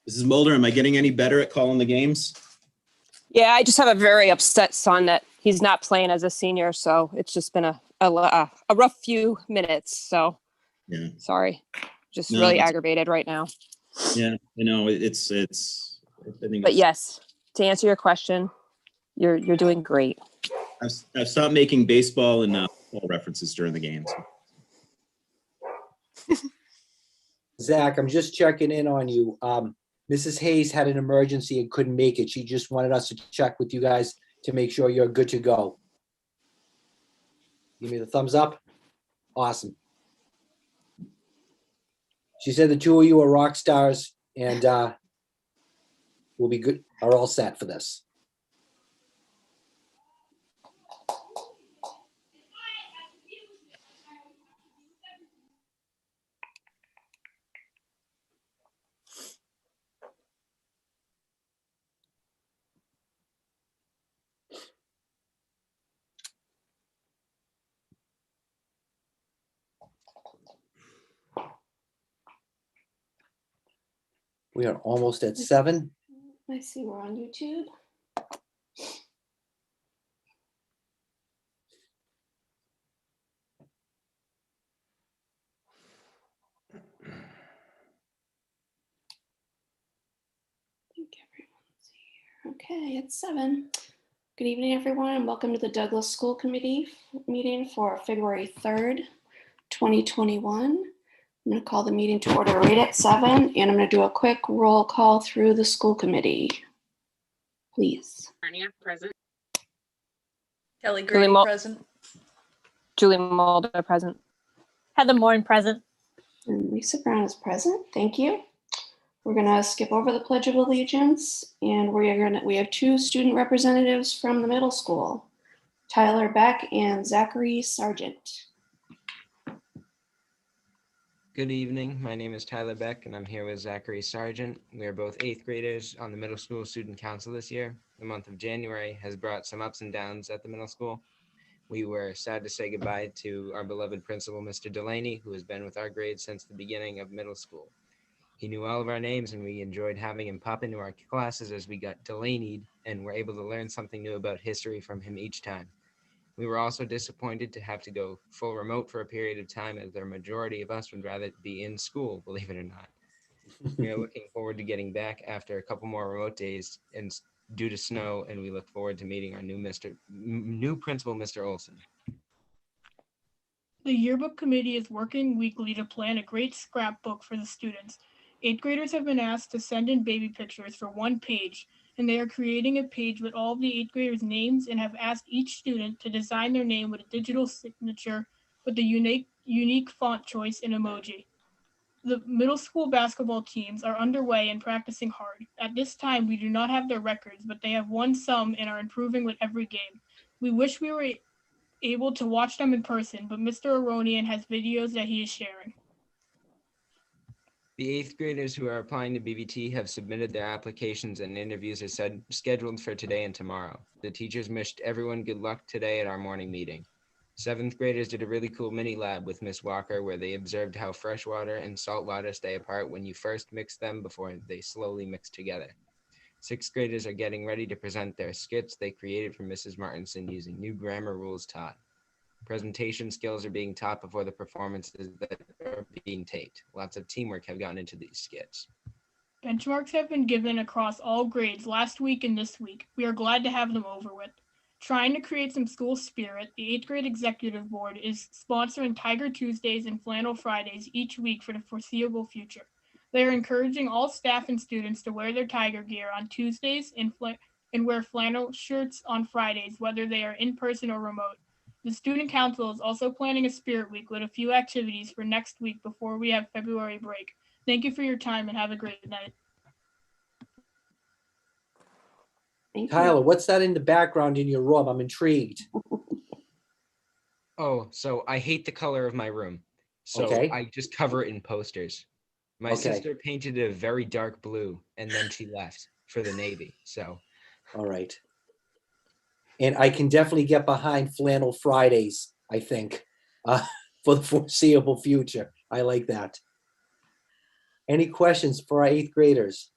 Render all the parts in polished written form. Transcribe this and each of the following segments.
Mrs. Mulder, am I getting any better at calling the games? Yeah, I just have a very upset son that he's not playing as a senior, so it's just been a rough few minutes. So, Yeah. Sorry, just No, really aggravated right now. Yeah, it's. I think But yes, to answer your question, you're doing great. I've stopped making baseball and football references during the games. Zach, I'm just checking in on you. Mrs. Hayes had an emergency and couldn't make it. She just wanted us to check with you guys to make sure you're good to go. Give me the thumbs up. Awesome. She said the two of you are rock stars and we'll be good, are all set for this. We are almost at 7. I see we're on YouTube. Okay, it's 7. Good evening, everyone, and welcome to the Douglas School Committee meeting for February 3rd, 2021. I'm going to call the meeting to order right at 7, and I'm going to do a quick roll call through the school committee. Please. Arnia, present. Kelly Grady, present. Julie Mulder, present. Heather Moore, present. And Lisa Brown is present. Thank you. We're going to skip over the Pledge of Allegiance, and we have 2 student representatives from the middle school, Tyler Beck and Zachary Sargent. Good evening. My name is Tyler Beck, and I'm here with Zachary Sargent. We are both 8th graders on the middle school student council this year. The month of January has brought some ups and downs at the middle school. We were sad to say goodbye to our beloved principal, Mr. Delaney, who has been with our grade since the beginning of middle school. He knew all of our names, and we enjoyed having him pop into our classes as we got Delaneyed and were able to learn something new about history from him each time. We were also disappointed to have to go full remote for a period of time, as the majority of us would rather be in school, believe it or not. We are looking forward to getting back after a couple more remote days and due to snow, and we look forward to meeting our new principal, Mr. Olson. The yearbook committee is working weekly to plan a great scrapbook for the students. 8th graders have been asked to send in baby pictures for 1 page, and they are creating a page with all of the 8th graders' names and have asked each student to design their name with a digital signature with a unique font choice and emoji. The middle school basketball teams are underway and practicing hard. At this time, we do not have their records, but they have won some and are improving with every game. We wish we were able to watch them in person, but Mr. Aronian has videos that he is sharing. The 8th graders who are applying to BBT have submitted their applications, and interviews are scheduled for today and tomorrow. The teachers wished everyone good luck today at our morning meeting. 7th graders did a really cool mini lab with Miss Walker, where they observed how fresh water and salt water stay apart when you first mix them before they slowly mix together. 6th graders are getting ready to present their skits they created for Mrs. Martinson using new grammar rules taught. Presentation skills are being taught before the performances that are being taped. Lots of teamwork have gone into these skits. Benchmarks have been given across all grades last week and this week. We are glad to have them over with. Trying to create some school spirit, the 8th grade executive board is sponsoring Tiger Tuesdays and Flannel Fridays each week for the foreseeable future. They are encouraging all staff and students to wear their Tiger gear on Tuesdays and wear flannel shirts on Fridays, whether they are in person or remote. The student council is also planning a spirit week with a few activities for next week before we have February break. Thank you for your time and have a great night. Tyler, what's that in the background in your room? I'm intrigued. Oh, so I hate the color of my room. So Okay. I just cover it in posters. My Okay. sister painted it a very dark blue, and then she left for the Navy. So, all right. And I can definitely get behind Flannel Fridays, I think, for the foreseeable future. I like that. Any questions for our 8th graders?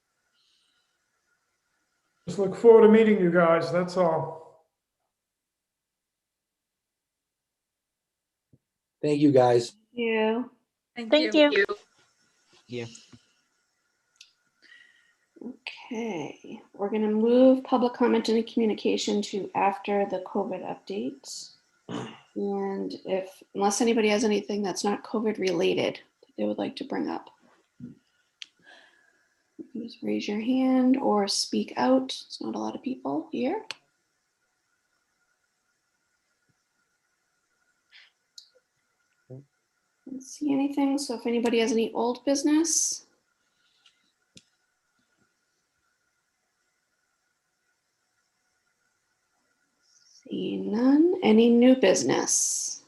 Just look forward to meeting you guys, that's all. Thank you, guys. You. Thank you. Yeah. Okay, we're gonna move public comment and communication to after the COVID updates. And unless anybody has anything that's not COVID related that they would like to bring up. You can just raise your hand or speak out. It's not a lot of people here. Don't see anything. So if anybody has any old business. See none. Any new business?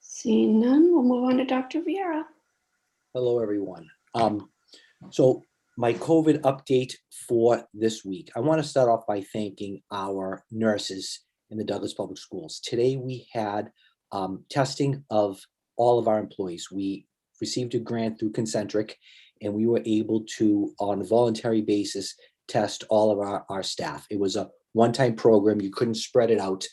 See none. We'll move on to Dr. Vieira. Hello, everyone. So my COVID update for this week. I want to start off by thanking our nurses in the Douglas Public Schools. Today we had testing of all of our employees. We received a grant through Concentric, and we were able to, on a voluntary basis, test all of our staff. It was a one-time program. You couldn't spread it out,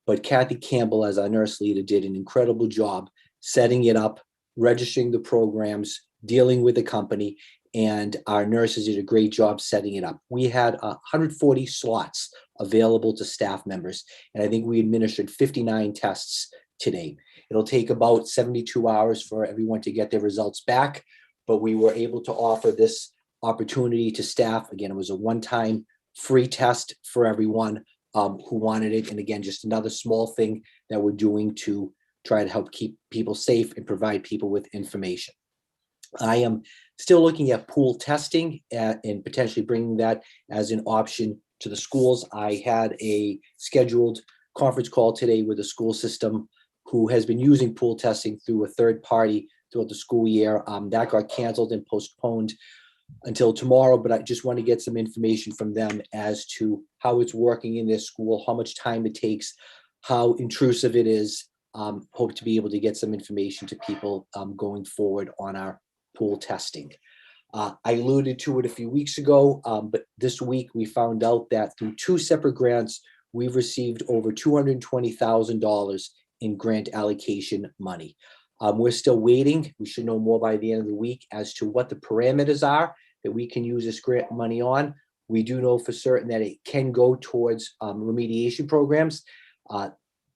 but Kathy Campbell, as our nurse leader, did an incredible job setting it up, registering the programs, dealing with the company, and our nurses did a great job setting it up. We had 140 slots available to staff members, and I think we administered 59 tests today. It'll take about 72 hours for everyone to get their results back, but we were able to offer this opportunity to staff. Again, it was a one-time free test for everyone who wanted it. And again, just another small thing that we're doing to try to help keep people safe and provide people with information. I am still looking at pool testing and potentially bringing that as an option to the schools. I had a scheduled conference call today with a school system who has been using pool testing through a third party throughout the school year. That got canceled and postponed until tomorrow, but I just want to get some information from them as to how it's working in their school, how much time it takes, how intrusive it is. Hope to be able to get some information to people going forward on our pool testing. I alluded to it a few weeks ago, but this week we found out that through two separate grants, we've received over $220,000 in grant allocation money. We're still waiting. We should know more by the end of the week as to what the parameters are that we can use this grant money on. We do know for certain that it can go towards remediation programs.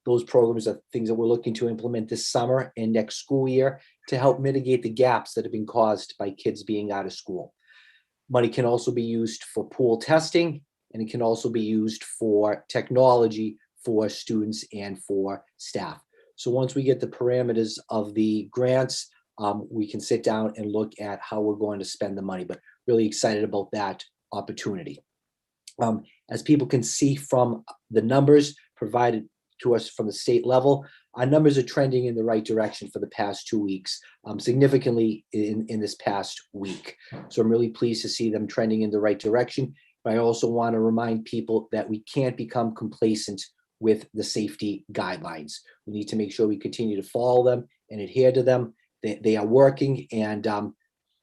Those programs are things that we're looking to implement this summer and next school year to help mitigate the gaps that have been caused by kids being out of school. Money can also be used for pool testing, and it can also be used for technology for students and for staff. So once we get the parameters of the grants, we can sit down and look at how we're going to spend the money, but really excited about that opportunity. As people can see from the numbers provided to us from the state level, our numbers are trending in the right direction for the past 2 weeks, significantly in this past week. So I'm really pleased to see them trending in the right direction. But I also want to remind people that we can't become complacent with the safety guidelines. We need to make sure we continue to follow them and adhere to them. They are working, and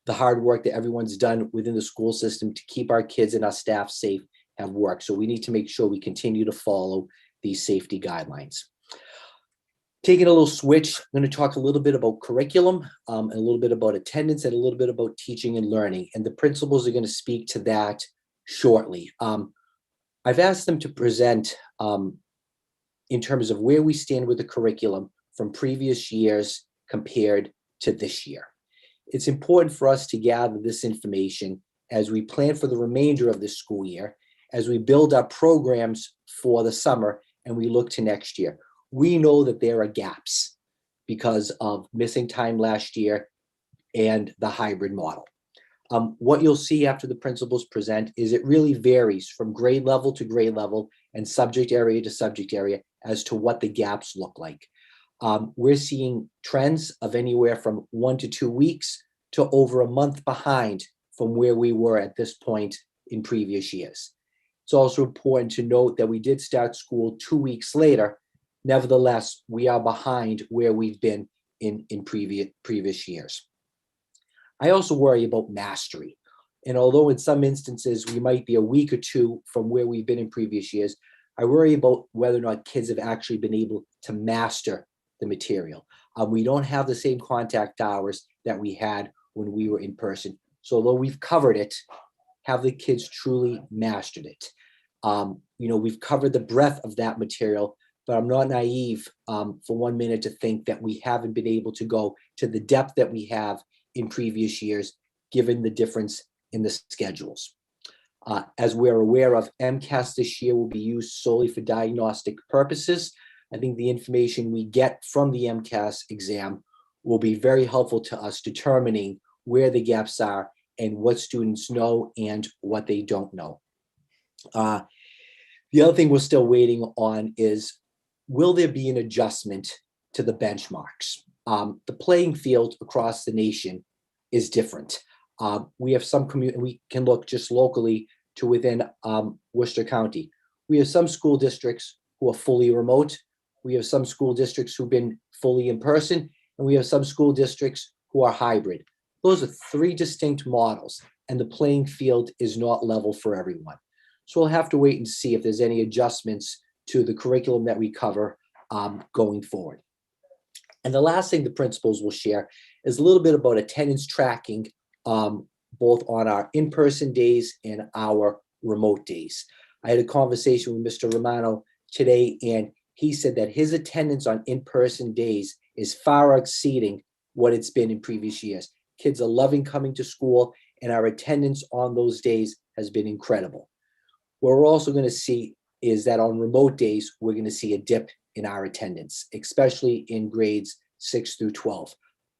the hard work that everyone's done within the school system to keep our kids and our staff safe have worked. So we need to make sure we continue to follow these safety guidelines. Taking a little switch, I'm going to talk a little bit about curriculum, and a little bit about attendance, and a little bit about teaching and learning. And the principals are going to speak to that shortly. I've asked them to present in terms of where we stand with the curriculum from previous years compared to this year. It's important for us to gather this information as we plan for the remainder of this school year, as we build our programs for the summer, and we look to next year. We know that there are gaps because of missing time last year and the hybrid model. What you'll see after the principals present is it really varies from grade level to grade level and subject area to subject area as to what the gaps look like. We're seeing trends of anywhere from 1 to 2 weeks to over a month behind from where we were at this point in previous years. It's also important to note that we did start school 2 weeks later. Nevertheless, we are behind where we've been in previous years. I also worry about mastery. And although in some instances we might be a week or two from where we've been in previous years, I worry about whether or not kids have actually been able to master the material. We don't have the same contact hours that we had when we were in person. So although we've covered it, have the kids truly mastered it? We've covered the breadth of that material, but I'm not naive for 1 minute to think that we haven't been able to go to the depth that we have in previous years, given the difference in the schedules. As we're aware of, MCAS this year will be used solely for diagnostic purposes. I think the information we get from the MCAS exam will be very helpful to us determining where the gaps are and what students know and what they don't know. The other thing we're still waiting on is, will there be an adjustment to the benchmarks? The playing field across the nation is different. We have some community, we can look just locally to within Worcester County. We have some school districts who are fully remote. We have some school districts who've been fully in person, and we have some school districts who are hybrid. Those are three distinct models, and the playing field is not level for everyone. So we'll have to wait and see if there's any adjustments to the curriculum that we cover going forward. And the last thing the principals will share is a little bit about attendance tracking, both on our in-person days and our remote days. I had a conversation with Mr. Romano today, and he said that his attendance on in-person days is far exceeding what it's been in previous years. Kids are loving coming to school, and our attendance on those days has been incredible. What we're also going to see is that on remote days, we're going to see a dip in our attendance, especially in grades 6 through 12.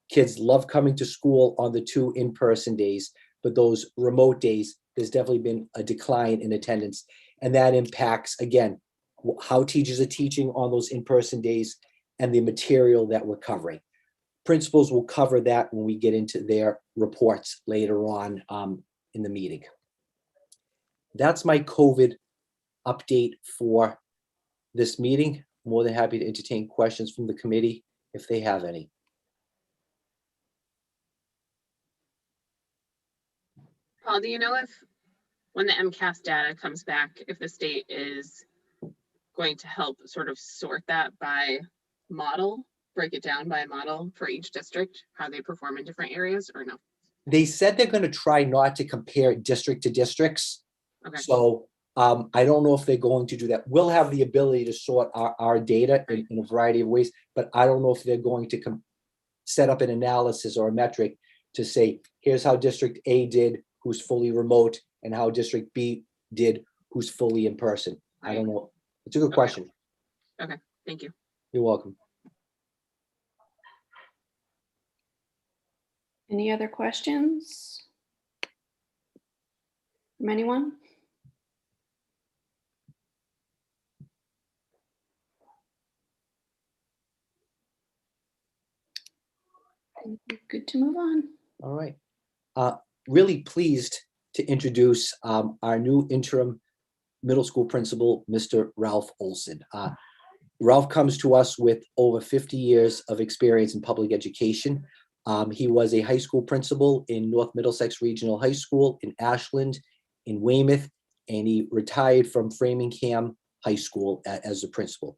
Kids love coming to school on the 2 in-person days, but those remote days, there's definitely been a decline in attendance. And that impacts, again, how teachers are teaching on those in-person days and the material that we're covering. Principals will cover that when we get into their reports later on in the meeting. That's my COVID update for this meeting. More than happy to entertain questions from the committee if they have any. Paul, do you know if when the MCAS data comes back, if the state is going to help sort of sort that by model, break it down by a model for each district, how they perform in different areas, or no? They said they're going to try not to compare district to districts. Okay. So I don't know if they're going to do that. We'll have the ability to sort our data in a variety of ways, but I don't know if they're going to set up an analysis or a metric to say, here's how district A did, who's fully remote, and how district B did, who's fully in person. Right. I don't know. It's a good question. Okay, thank you. You're welcome. Any other questions from anyone? Good to move on. All right. Really pleased to introduce our new interim middle school principal, Mr. Ralph Olson. Ralph comes to us with over 50 years of experience in public education. He was a high school principal in North Middlesex Regional High School, in Ashland, in Weymouth, and he retired from Framingham High School as a principal.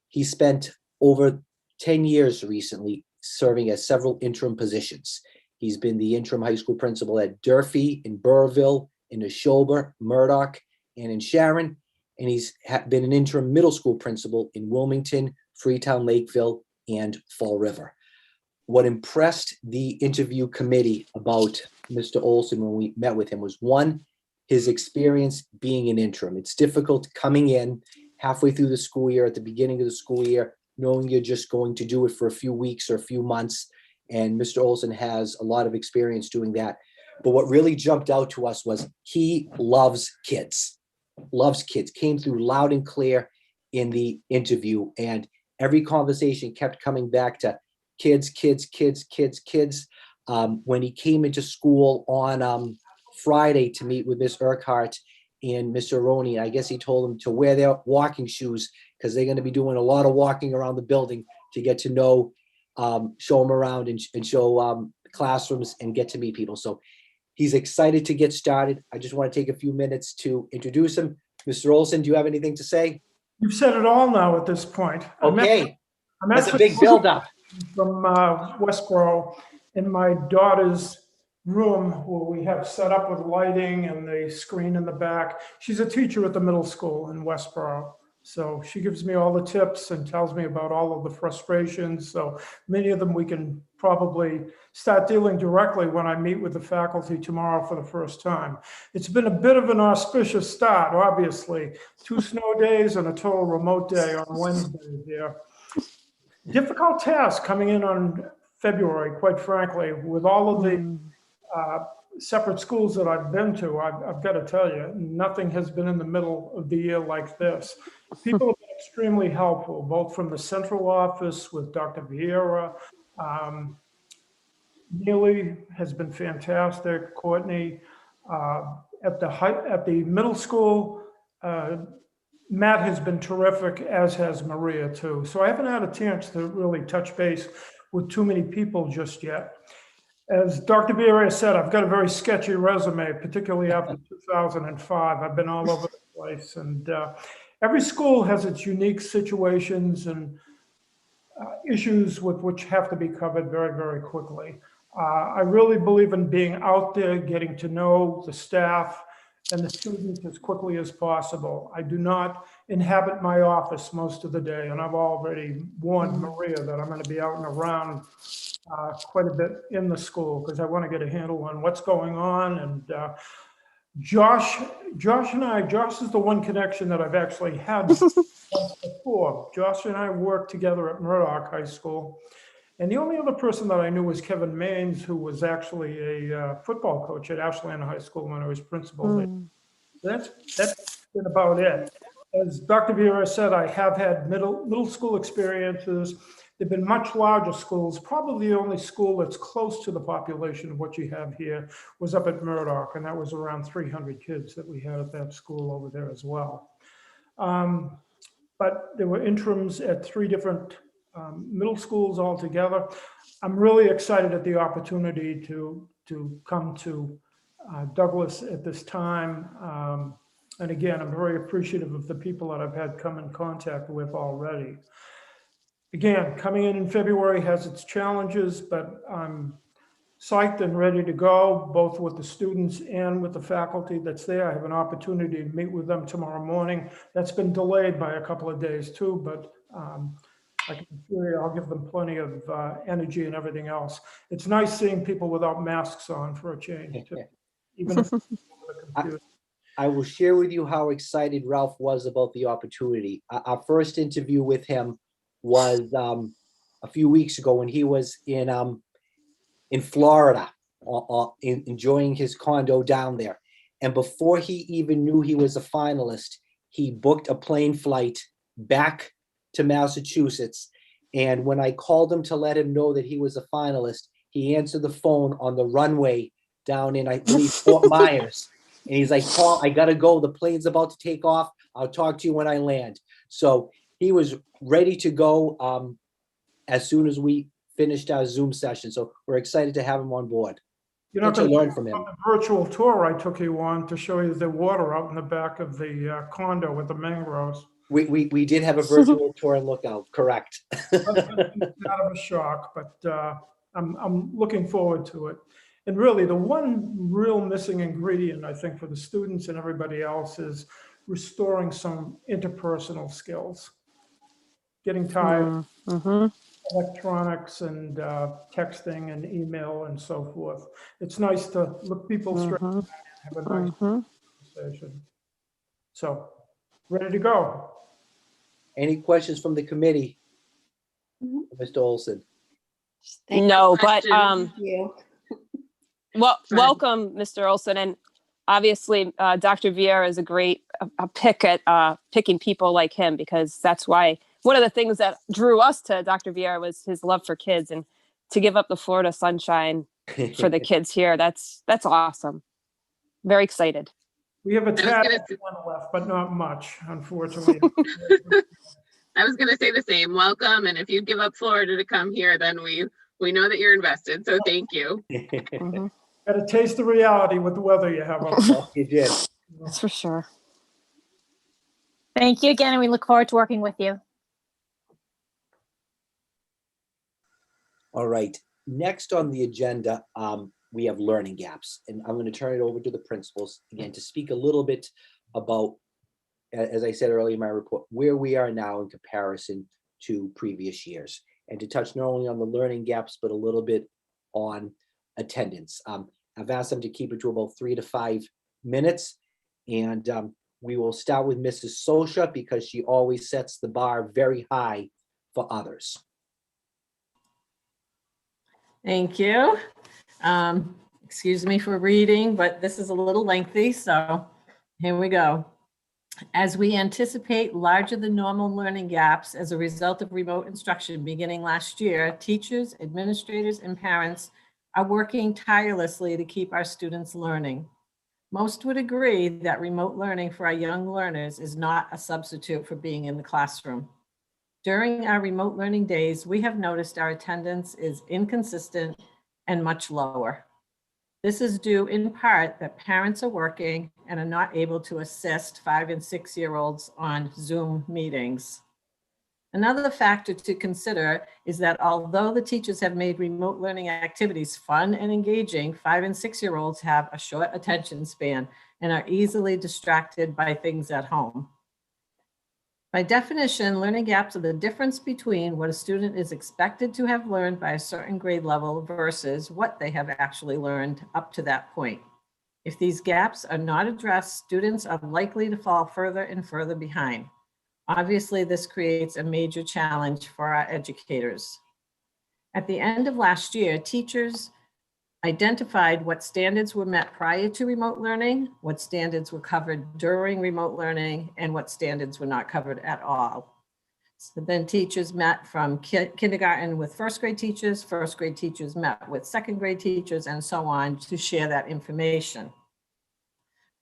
He spent over 10 years recently serving as several interim positions. He's been the interim high school principal at Durfee, in Burrville, in Neshoba, Murdoch, and in Sharon. And he's been an interim middle school principal in Wilmington, Freetown, Lakeville, and Fall River. What impressed the interview committee about Mr. Olson when we met with him was, one, his experience being an interim. It's difficult coming in halfway through the school year, at the beginning of the school year, knowing you're just going to do it for a few weeks or a few months. And Mr. Olson has a lot of experience doing that. But what really jumped out to us was he loves kids, came through loud and clear in the interview. And every conversation kept coming back to kids. When he came into school on Friday to meet with Miss Urquhart and Mr. Roney, I guess he told them to wear their walking shoes because they're going to be doing a lot of walking around the building to get to know, show them around and show classrooms and get to meet people. So he's excited to get started. I just want to take a few minutes to introduce him. Mr. Olson, do you have anything to say? You've said it all now at this point. Okay, I'm that's a actually big buildup. from Westboro in my daughter's room where we have set up with lighting and the screen in the back. She's a teacher at the middle school in Westboro. So she gives me all the tips and tells me about all of the frustrations. So many of them we can probably start dealing directly when I meet with the faculty tomorrow for the first time. It's been a bit of an auspicious start, obviously. 2 snow days and a total remote day on Wednesday here. Difficult task coming in on February, quite frankly, with all of the separate schools that I've been to. I've got to tell you, nothing has been in the middle of the year like this. People have been extremely helpful, both from the central office with Dr. Vieira. Neely has been fantastic. Courtney at the middle school. Matt has been terrific, as has Maria too. So I haven't had a chance to really touch base with too many people just yet. As Dr. Vieira said, I've got a very sketchy resume, particularly after 2005. I've been all over the place, and every school has its unique situations and issues with which have to be covered very, very quickly. I really believe in being out there, getting to know the staff and the students as quickly as possible. I do not inhabit my office most of the day, and I've already warned Maria that I'm going to be out and around quite a bit in the school because I want to get a handle on what's going on. And Josh is the one connection that I've actually had before. Josh and I worked together at Murdoch High School. And the only other person that I knew was Kevin Maines, who was actually a football coach at Ashland High School when I was principal there. That's been about it. As Dr. Vieira said, I have had middle school experiences. They've been much larger schools. Probably the only school that's close to the population of what you have here was up at Murdoch, and that was around 300 kids that we had at that school over there as well. But there were interims at 3 different middle schools altogether. I'm really excited at the opportunity to come to Douglas at this time. And again, I'm very appreciative of the people that I've had come in contact with already. Again, coming in February has its challenges, but I'm psyched and ready to go, both with the students and with the faculty that's there. I have an opportunity to meet with them tomorrow morning. That's been delayed by a couple of days too, but I can assure you I'll give them plenty of energy and everything else. It's nice seeing people without masks on for a change too, even if it's over the computer. I will share with you how excited Ralph was about the opportunity. Our first interview with him was a few weeks ago when he was in Florida, enjoying his condo down there. And before he even knew he was a finalist, he booked a plane flight back to Massachusetts. And when I called him to let him know that he was a finalist, he answered the phone on the runway down in, I believe, Fort Myers. And he's like, Paul, I got to go. The plane's about to take off. I'll talk to you when I land. So he was ready to go as soon as we finished our Zoom session. So we're excited to have him on board. You're not to going to learn from him. The virtual tour I took you on to show you the water out in the back of the condo with the mangroves. We did have a virtual tour and lookout, correct. Out of a shock, but I'm looking forward to it. And really, the one real missing ingredient, I think, for the students and everybody else is restoring some interpersonal skills. Getting tired of electronics and texting and email and so forth. It's nice to look people straight and have a nice conversation. So, ready to go. Any questions from the committee, Mr. Olson? No, but Thank you. well, welcome, Mr. Olson, and obviously Dr. Vieira is a great pick at picking people like him, because that's why one of the things that drew us to Dr. Vieira was his love for kids, and to give up the Florida sunshine for the kids here. That's awesome. Very excited. We have a tad left, but not much, unfortunately. I was going to say the same. Welcome. And if you give up Florida to come here, then we We know that you're invested, so thank you. Mhm. Got to taste the reality with the weather you have up there. You did. That's for sure. Thank you again, and we look forward to working with you. All right. Next on the agenda, we have learning gaps, and I'm going to turn it over to the principals again to speak a little bit about, as I said earlier in my report, where we are now in comparison to previous years, and to touch not only on the learning gaps, but a little bit on attendance. I've asked them to keep it to about 3 to 5 minutes, and we will start with Mrs. Sosha because she always sets the bar very high for others. Thank you. Excuse me for reading, but this is a little lengthy, so here we go. As we anticipate larger than normal learning gaps as a result of remote instruction beginning last year, teachers, administrators, and parents are working tirelessly to keep our students learning. Most would agree that remote learning for our young learners is not a substitute for being in the classroom. During our remote learning days, we have noticed our attendance is inconsistent and much lower. This is due in part that parents are working and are not able to assist 5 and 6-year-olds on Zoom meetings. Another factor to consider is that although the teachers have made remote learning activities fun and engaging, 5 and 6-year-olds have a short attention span and are easily distracted by things at home. By definition, learning gaps are the difference between what a student is expected to have learned by a certain grade level versus what they have actually learned up to that point. If these gaps are not addressed, students are likely to fall further and further behind. Obviously, this creates a major challenge for our educators. At the end of last year, teachers identified what standards were met prior to remote learning, what standards were covered during remote learning, and what standards were not covered at all. So then teachers met from kindergarten with first grade teachers met with second grade teachers, and so on to share that information.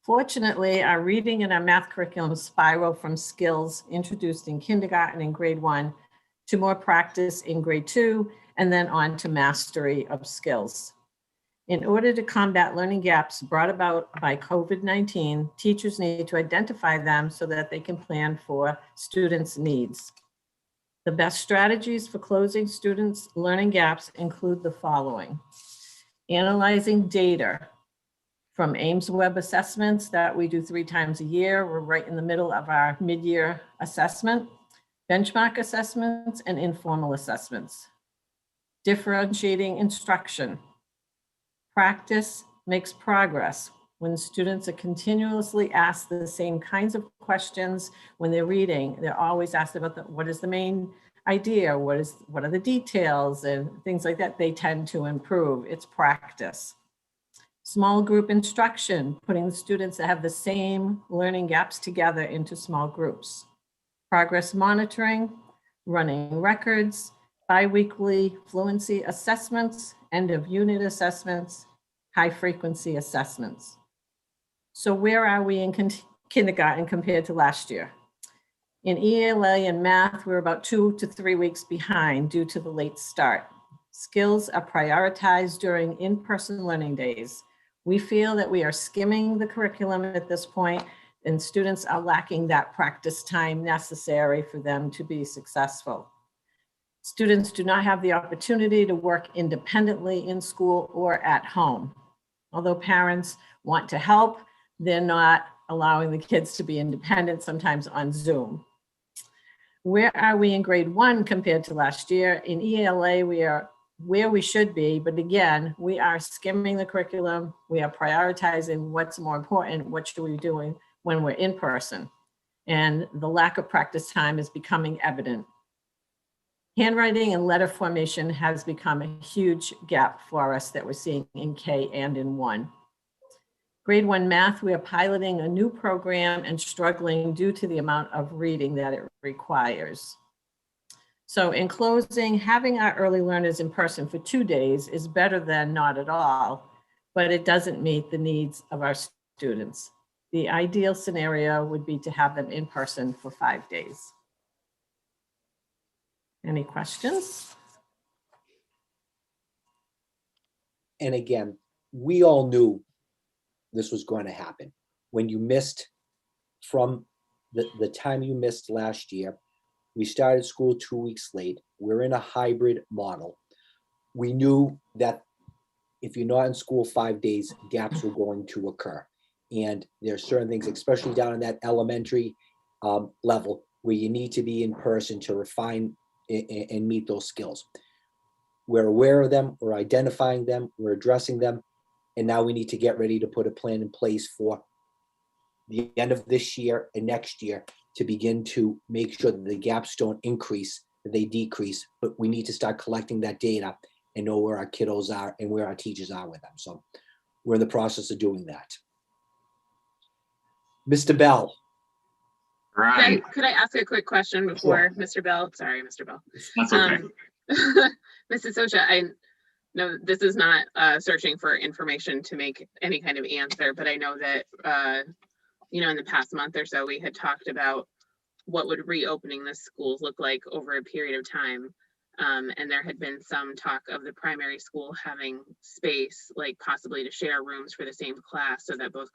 Fortunately, our reading and our math curriculum spiraled from skills introduced in kindergarten and grade 1 to more practice in grade 2, and then on to mastery of skills. In order to combat learning gaps brought about by COVID-19, teachers need to identify them so that they can plan for students' needs. The best strategies for closing students' learning gaps include the following: analyzing data from Ames Web assessments that we do 3 times a year. We're right in the middle of our mid-year assessment, benchmark assessments, and informal assessments. Differentiating instruction. Practice makes progress. When students are continuously asked the same kinds of questions when they're reading, they're always asked about what is the main idea, what are the details, and things like that, they tend to improve. It's practice. Small group instruction, putting the students that have the same learning gaps together into small groups. Progress monitoring, running records, bi-weekly fluency assessments, end of unit assessments, high frequency assessments. So where are we in kindergarten compared to last year? In ELA and math, we're about 2 to 3 weeks behind due to the late start. Skills are prioritized during in-person learning days. We feel that we are skimming the curriculum at this point, and students are lacking that practice time necessary for them to be successful. Students do not have the opportunity to work independently in school or at home. Although parents want to help, they're not allowing the kids to be independent, sometimes on Zoom. Where are we in grade 1 compared to last year? In ELA, we are where we should be, but again, we are skimming the curriculum. We are prioritizing what's more important, what should we be doing when we're in person. And the lack of practice time is becoming evident. Handwriting and letter formation has become a huge gap for us that we're seeing in K and in 1. Grade 1 math, we are piloting a new program and struggling due to the amount of reading that it requires. So in closing, having our early learners in person for 2 days is better than not at all, but it doesn't meet the needs of our students. The ideal scenario would be to have them in person for 5 days. Any questions? And again, we all knew this was going to happen. When you missed from the time you missed last year, we started school 2 weeks late. We're in a hybrid model. We knew that if you're not in school 5 days, gaps were going to occur. And there are certain things, especially down in that elementary level, where you need to be in person to refine and meet those skills. We're aware of them, we're identifying them, we're addressing them, and now we need to get ready to put a plan in place for the end of this year and next year to begin to make sure that the gaps don't increase, that they decrease, but we need to start collecting that data and know where our kiddos are and where our teachers are with them. So we're in the process of doing that. Mr. Bell. Right. Could I ask a quick question before Mr. Bell? Sorry, Mr. Bell. That's okay. Mrs. Socha, I know this is not searching for information to make any kind of answer, but I know that, you know, in the past month or so, we had talked about what would reopening the schools look like over a period of time. And there had been some talk of the primary school having space, like possibly to share rooms for the same class so that both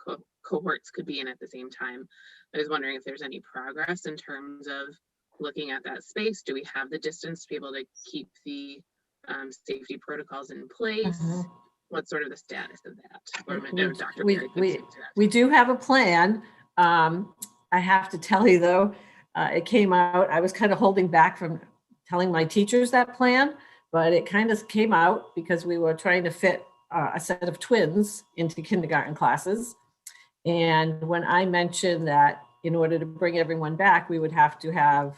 cohorts could be in at the same time. I was wondering if there's any progress in terms of looking at that space. Do we have the distance to be able to keep the safety protocols in place? What's sort of the status of that? Or Dr. Berry could speak to that. We do have a plan. I have to tell you though, it came out, I was kind of holding back from telling my teachers that plan, but it kind of came out because we were trying to fit a set of twins into kindergarten classes. And when I mentioned that in order to bring everyone back, we would have to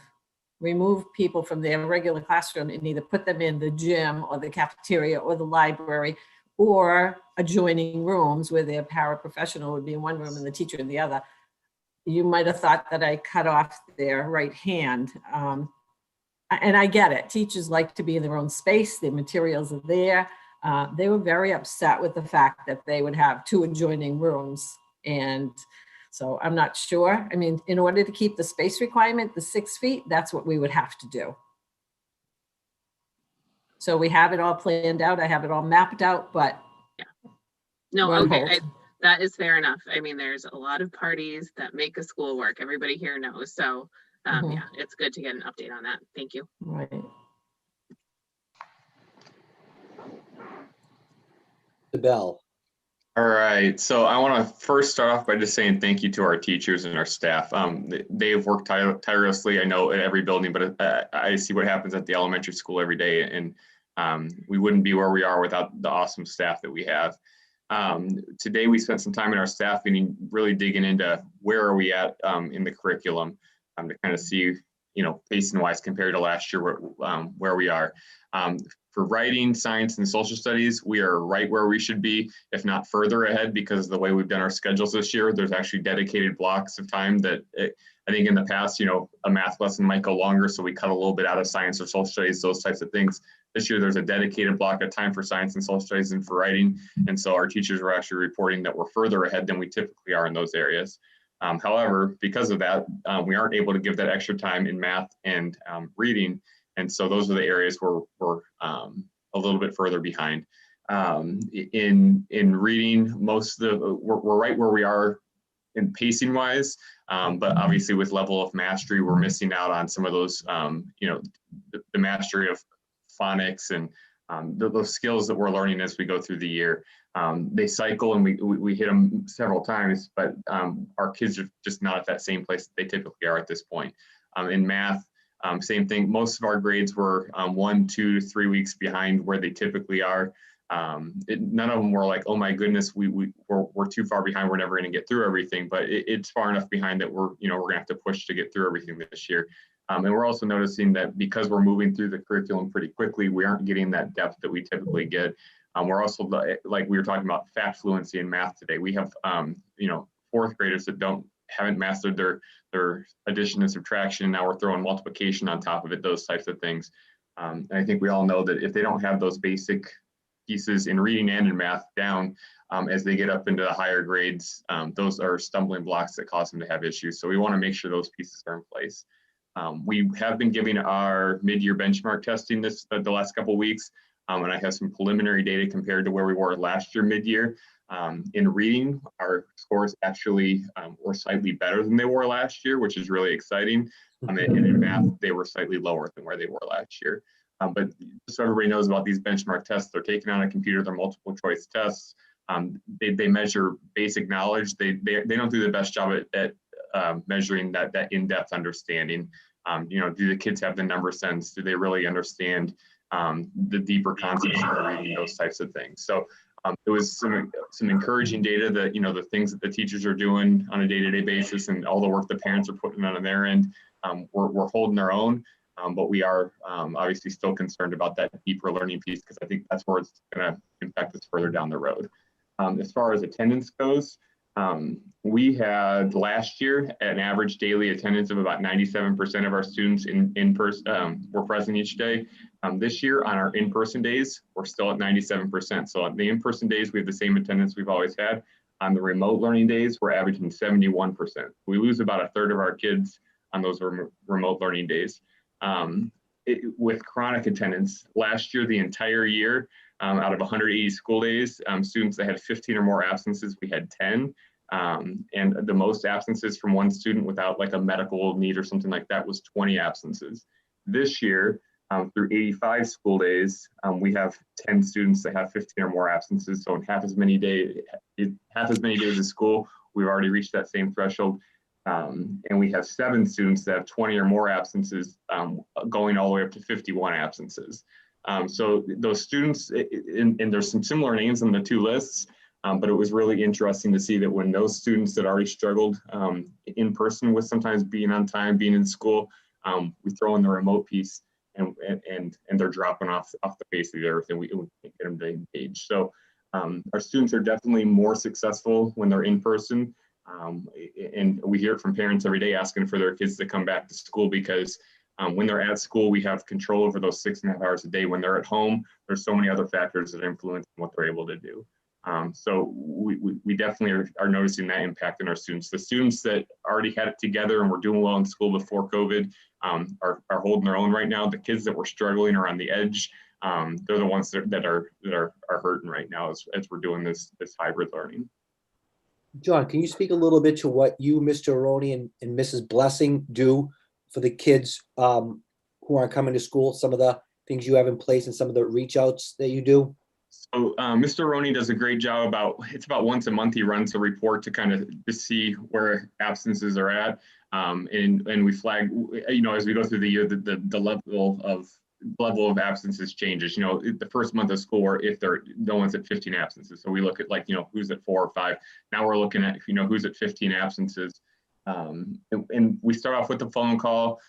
remove people from their regular classroom and either put them in the gym or the cafeteria or the library or adjoining rooms where their paraprofessional would be in one room and the teacher in the other. You might have thought that I cut off their right hand. And I get it. Teachers like to be in their own space. Their materials are there. They were very upset with the fact that they would have 2 adjoining rooms. And so I'm not sure. I mean, in order to keep the space requirement, the 6 feet, that's what we would have to do. So we have it all planned out. I have it all mapped out, but yeah. No, okay. That is fair enough. I mean, there's a lot of parties that make a school work. Everybody here knows. So yeah, it's good to get an update on that. Thank you. Right. The Bell. All right, so I want to first start off by just saying thank you to our teachers and our staff. They've worked tirelessly, I know, at every building, but I see what happens at the elementary school every day, and we wouldn't be where we are without the awesome staff that we have. Today, we spent some time in our staff meeting, really digging into where are we at in the curriculum to kind of see, you know, pacing-wise compared to last year, where we are. For writing, science, and social studies, we are right where we should be, if not further ahead, because of the way we've done our schedules this year. There's actually dedicated blocks of time that I think in the past, you know, a math lesson might go longer, so we cut a little bit out of science or social studies, those types of things. This year, there's a dedicated block of time for science and social studies and for writing. And so our teachers were actually reporting that we're further ahead than we typically are in those areas. However, because of that, we aren't able to give that extra time in math and reading. And so those are the areas where we're a little bit further behind. In reading, we're right where we are in pacing wise, but obviously with level of mastery, we're missing out on some of those, you know, the mastery of phonics and those skills that we're learning as we go through the year. They cycle and we hit them several times, but our kids are just not at that same place that they typically are at this point. In math, same thing. Most of our grades were 1, 2, 3 weeks behind where they typically are. None of them were like, oh my goodness, we're too far behind. We're never going to get through everything. But it's far enough behind that we're going to have to push to get through everything this year. And we're also noticing that because we're moving through the curriculum pretty quickly, we aren't getting that depth that we typically get. We're also, like we were talking about, fact fluency in math today. We have, fourth graders that haven't mastered their addition and subtraction. Now we're throwing multiplication on top of it, those types of things. And I think we all know that if they don't have those basic pieces in reading and in math down, as they get up into the higher grades, those are stumbling blocks that cause them to have issues. So we want to make sure those pieces are in place. We have been giving our mid-year benchmark testing the last couple of weeks. And I have some preliminary data compared to where we were last year mid-year. In reading, our scores actually were slightly better than they were last year, which is really exciting. And in math, they were slightly lower than where they were last year. But just so everybody knows about these benchmark tests, they're taken on a computer, they're multiple choice tests. They measure basic knowledge. They don't do the best job at measuring that in-depth understanding. Do the kids have the number sense? Do they really understand the deeper concepts of reading, those types of things? So it was some encouraging data that, the things that the teachers are doing on a day-to-day basis and all the work the parents are putting on their end, we're holding our own. But we are obviously still concerned about that deeper learning piece, because I think that's where it's going to impact us further down the road. As far as attendance goes, we had last year an average daily attendance of about 97% of our students in person were present each day. This year on our in-person days, we're still at 97%. So on the in-person days, we have the same attendance we've always had. On the remote learning days, we're averaging 71%. We lose about a third of our kids on those remote learning days. With chronic attendance, last year, the entire year, out of 180 school days, students that had 15 or more absences, we had 10. And the most absences from one student without like a medical need or something like that was 20 absences. This year, through 85 school days, we have 10 students that have 15 or more absences. So in half as many days of school, we've already reached that same threshold. And we have 7 students that have 20 or more absences, going all the way up to 51 absences. So those students, and there's some similar names on the two lists, but it was really interesting to see that when those students that already struggled in person with sometimes being on time, being in school, we throw in the remote piece and they're dropping off the face of the earth, and we can't get them to engage. So our students are definitely more successful when they're in person. And we hear it from parents every day asking for their kids to come back to school, because when they're at school, we have control over those 6.5 hours a day. When they're at home, there's so many other factors that influence what they're able to do. So we definitely are noticing that impact in our students. The students that already had it together and were doing well in school before COVID are holding their own right now. The kids that were struggling or on the edge, they're the ones that are hurting right now as we're doing this hybrid learning. John, can you speak a little bit to what you, Mr. Aroni, and Mrs. Blessing do for the kids who aren't coming to school, some of the things you have in place and some of the reach outs that you do? So Mr. Aroni does a great job it's about once a month he runs a report to kind of to see where absences are at. And we flag, as we go through the year, the level of absences changes. The first month of school, or if no one's at 15 absences. So we look at who's at 4 or 5. Now we're looking at, who's at 15 absences. And we start off with a phone call.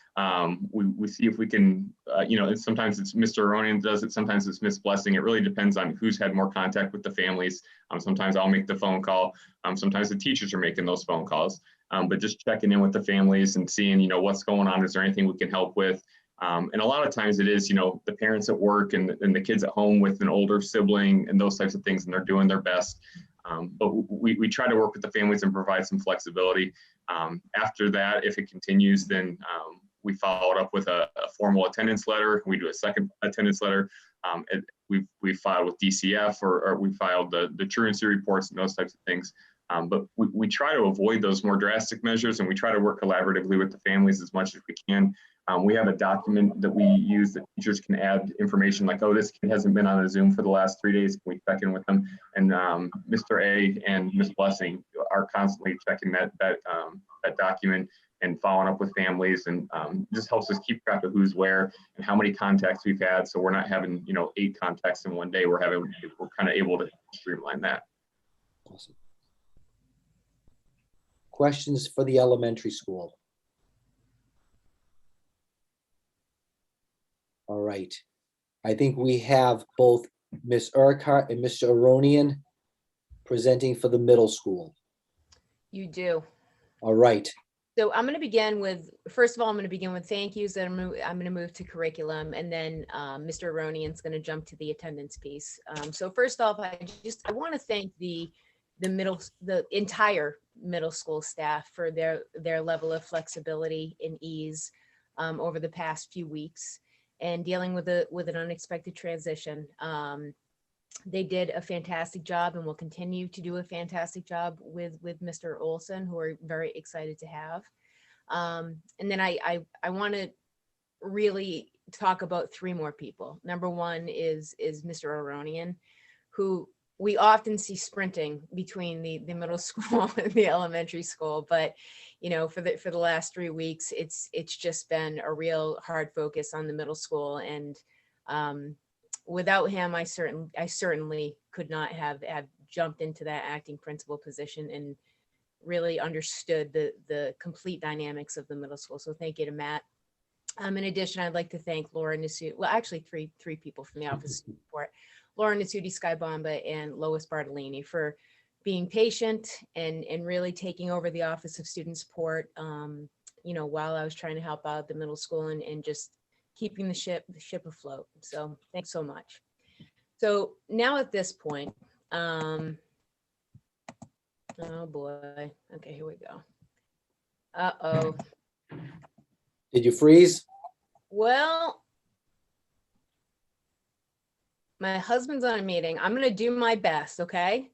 We see if we can, and sometimes it's Mr. Aroni does it, sometimes it's Miss Blessing. It really depends on who's had more contact with the families. Sometimes I'll make the phone call. Sometimes the teachers are making those phone calls. But just checking in with the families and seeing, what's going on. Is there anything we can help with? And a lot of times it is, the parents at work and the kids at home with an older sibling and those types of things, and they're doing their best. But we try to work with the families and provide some flexibility. After that, if it continues, then we follow it up with a formal attendance letter. We do a second attendance letter. We filed with DCF or we filed the truancy reports and those types of things. But we try to avoid those more drastic measures, and we try to work collaboratively with the families as much as we can. We have a document that we use that teachers can add information like, oh, this kid hasn't been on a Zoom for the last 3 days. Can we check in with them? And Mr. A and Ms. Blessing are constantly checking that document and following up with families, and just helps us keep track of who's where and how many contacts we've had. So we're not having 8 contacts in one day. We're kind of able to streamline that. Awesome. Questions for the elementary school? All right. I think we have both Ms. Urquhart and Mr. Aronian presenting for the middle school. You do. All right. So I'm going to begin with, first of all, I'm going to begin with thank yous. Then I'm going to move to curriculum, and then Mr. Aronian's going to jump to the attendance piece. So first off, I want to thank the entire middle school staff for their level of flexibility and ease over the past few weeks. and dealing with an unexpected transition. They did a fantastic job and will continue to do a fantastic job with Mr. Olson, who we're very excited to have. And then I want to really talk about 3 more people. Number 1 is Mr. Aronian, who we often see sprinting between the middle school and the elementary school, but for the last 3 weeks, it's just been a real hard focus on the middle school. And without him, I certainly could not have jumped into that acting principal position and really understood the complete dynamics of the middle school. So thank you to Matt. In addition, I'd like to thank Laura Nasuti, well, actually three people from the Office of Support, Laura Nasuti, Sky Bomba, and Lois Bartolini for being patient and really taking over the Office of Student Support, while I was trying to help out the middle school and just keeping the ship afloat. So thanks so much. So now at this point, oh boy. Okay, here we go. Uh-oh. Did you freeze? Well, my husband's on a meeting. I'm going to do my best, okay?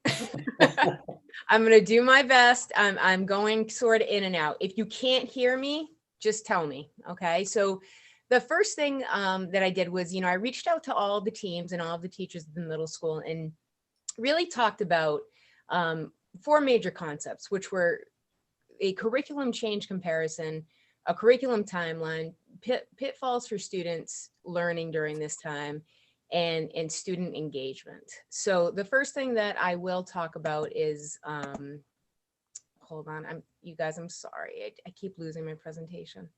I'm going to do my best. I'm going sort of in and out. If you can't hear me, just tell me, okay? So the first thing that I did was, I reached out to all the teams and all of the teachers at the middle school and really talked about 4 major concepts, which were a curriculum change comparison, a curriculum timeline, pitfalls for students learning during this time, and student engagement. So the first thing that I will talk about is, hold on, I'm sorry, I keep losing my presentation.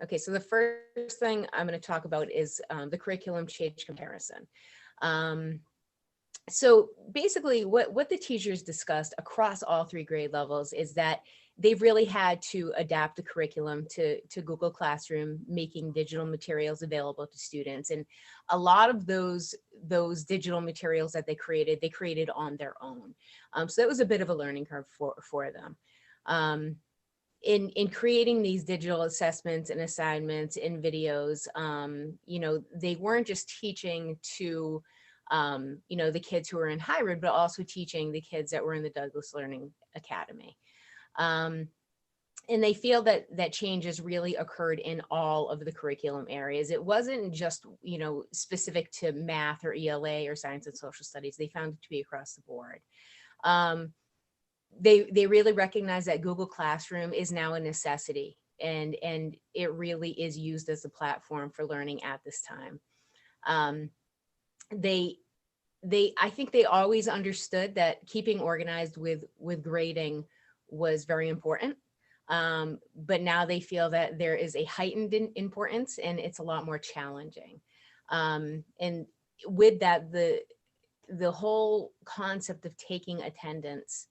Okay, so the first thing I'm going to talk about is the curriculum change comparison. So basically what the teachers discussed across all 3 grade levels is that they've really had to adapt the curriculum to Google Classroom, making digital materials available to students. And a lot of those digital materials that they created on their own. So that was a bit of a learning curve for them. In creating these digital assessments and assignments and videos, they weren't just teaching to the kids who were in hybrid, but also teaching the kids that were in the Douglas Learning Academy. And they feel that changes really occurred in all of the curriculum areas. It wasn't just, specific to math or ELA or science and social studies. They found it to be across the board. They really recognize that Google Classroom is now a necessity, and it really is used as a platform for learning at this time. I think they always understood that keeping organized with grading was very important. But now they feel that there is a heightened importance and it's a lot more challenging. And with that, the whole concept of taking attendance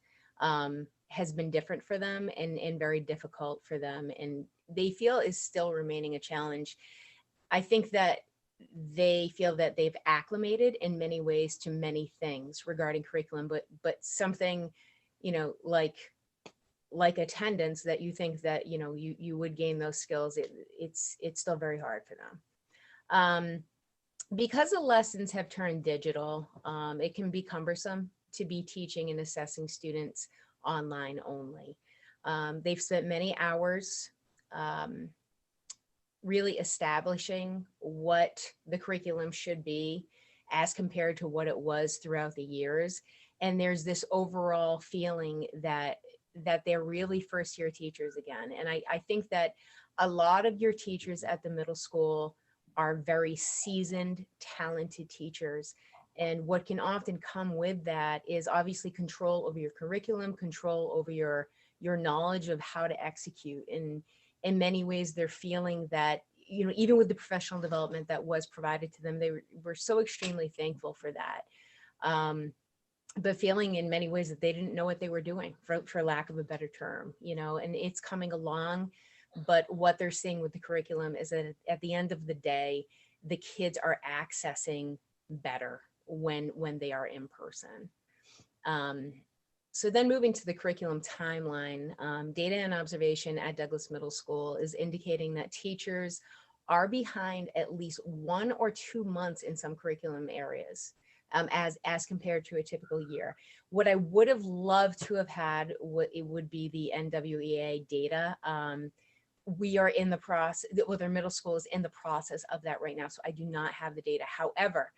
has been different for them and very difficult for them. And they feel is still remaining a challenge. I think that they feel that they've acclimated in many ways to many things regarding curriculum, but something, like attendance that you think that, you would gain those skills, it's still very hard for them. Because the lessons have turned digital, it can be cumbersome to be teaching and assessing students online only. They've spent many hours really establishing what the curriculum should be as compared to what it was throughout the years. And there's this overall feeling that they're really first year teachers again. And I think that a lot of your teachers at the middle school are very seasoned, talented teachers. And what can often come with that is obviously control over your curriculum, control over your knowledge of how to execute. And in many ways, they're feeling that, even with the professional development that was provided to them, they were so extremely thankful for that. But feeling in many ways that they didn't know what they were doing, for lack of a better term, and it's coming along. But what they're seeing with the curriculum is that at the end of the day, the kids are accessing better when they are in person. So then moving to the curriculum timeline, data and observation at Douglas Middle School is indicating that teachers are behind at least 1 or 2 months in some curriculum areas, as compared to a typical year. What I would have loved to have had, it would be the NWEA data. We are in the process, well, their middle school is in the process of that right now, so I do not have the data. However,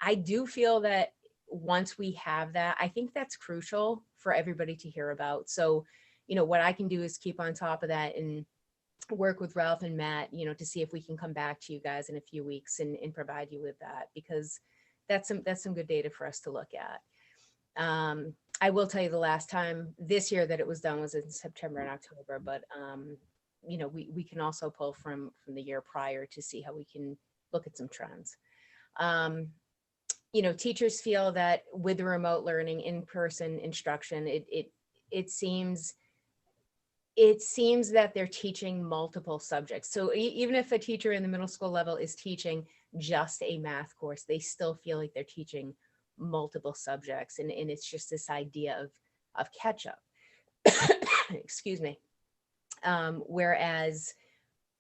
I do feel that once we have that, I think that's crucial for everybody to hear about. So, what I can do is keep on top of that and work with Ralph and Matt, to see if we can come back to you guys in a few weeks and provide you with that, because that's some good data for us to look at. I will tell you the last time this year that it was done was in September and October, but we can also pull from the year prior to see how we can look at some trends. Teachers feel that with the remote learning, in-person instruction, it seems that they're teaching multiple subjects. So even if a teacher in the middle school level is teaching just a math course, they still feel like they're teaching multiple subjects. And it's just this idea of catch up. Excuse me. Whereas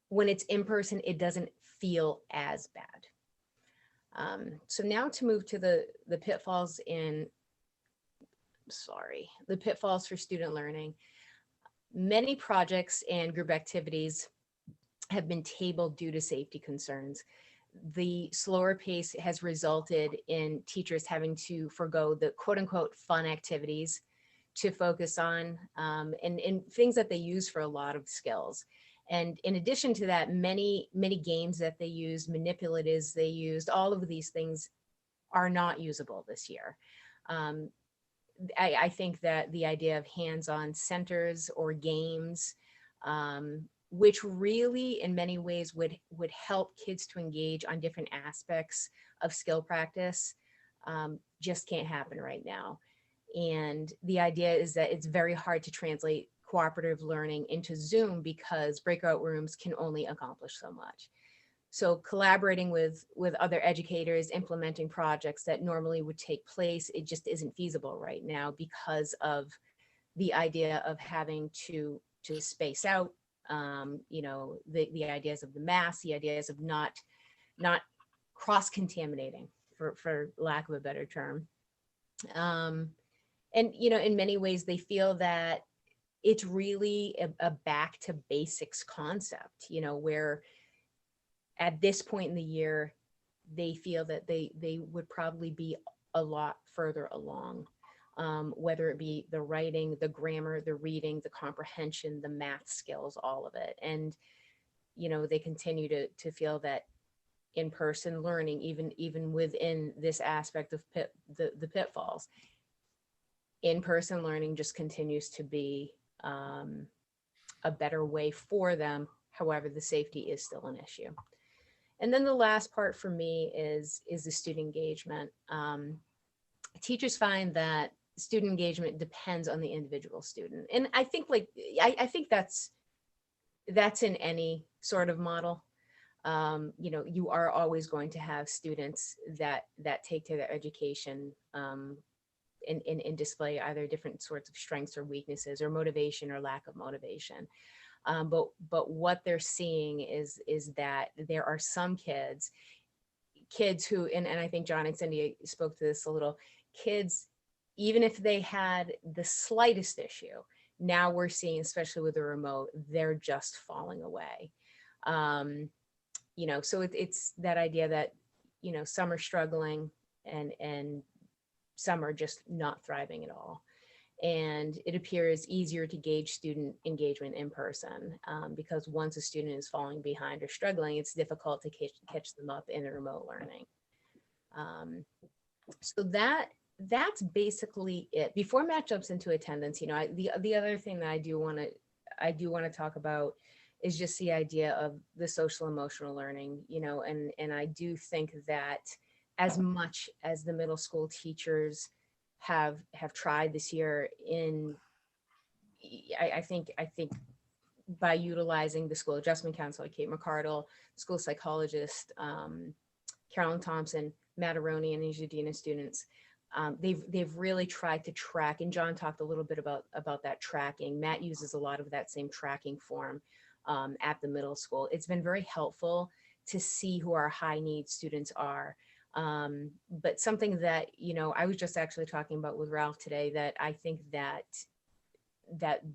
when it's in person, it doesn't feel as bad. So now to move to the pitfalls the pitfalls for student learning. Many projects and group activities have been tabled due to safety concerns. The slower pace has resulted in teachers having to forego the quote unquote fun activities to focus on and things that they use for a lot of skills. And in addition to that, many games that they used, manipulatives they used, all of these things are not usable this year. I think that the idea of hands-on centers or games, which really in many ways would help kids to engage on different aspects of skill practice, just can't happen right now. And the idea is that it's very hard to translate cooperative learning into Zoom because breakout rooms can only accomplish so much. So collaborating with other educators, implementing projects that normally would take place, it just isn't feasible right now because of the idea of having to space out, the ideas of the mask, the ideas of not cross-contaminating, for lack of a better term. And, in many ways, they feel that it's really a back to basics concept, where at this point in the year, they feel that they would probably be a lot further along, whether it be the writing, the grammar, the reading, the comprehension, the math skills, all of it. And, they continue to feel that in-person learning, even within this aspect of the pitfalls, in-person learning just continues to be a better way for them. However, the safety is still an issue. And then the last part for me is the student engagement. Teachers find that student engagement depends on the individual student. And I think I think that's in any sort of model. You are always going to have students that take to their education and display either different sorts of strengths or weaknesses or motivation or lack of motivation. But what they're seeing is that there are some kids who, and I think John and Cindy spoke to this a little, kids, even if they had the slightest issue, now we're seeing, especially with the remote, they're just falling away. So it's that idea that, some are struggling and some are just not thriving at all. And it appears easier to gauge student engagement in person because once a student is falling behind or struggling, it's difficult to catch them up in the remote learning. So that's basically it. Before Matt jumps into attendance, the other thing that I do want to talk about is just the idea of the social emotional learning, and I do think that as much as the middle school teachers have tried this year I think by utilizing the school adjustment counselor, Kate McCardle, school psychologist, Carolyn Thompson, Matt Aroni, and Jadina students, they've really tried to track, and John talked a little bit about that tracking. Matt uses a lot of that same tracking form at the middle school. It's been very helpful to see who our high need students are. But something that, you know, I was just actually talking about with Ralph today, that I think that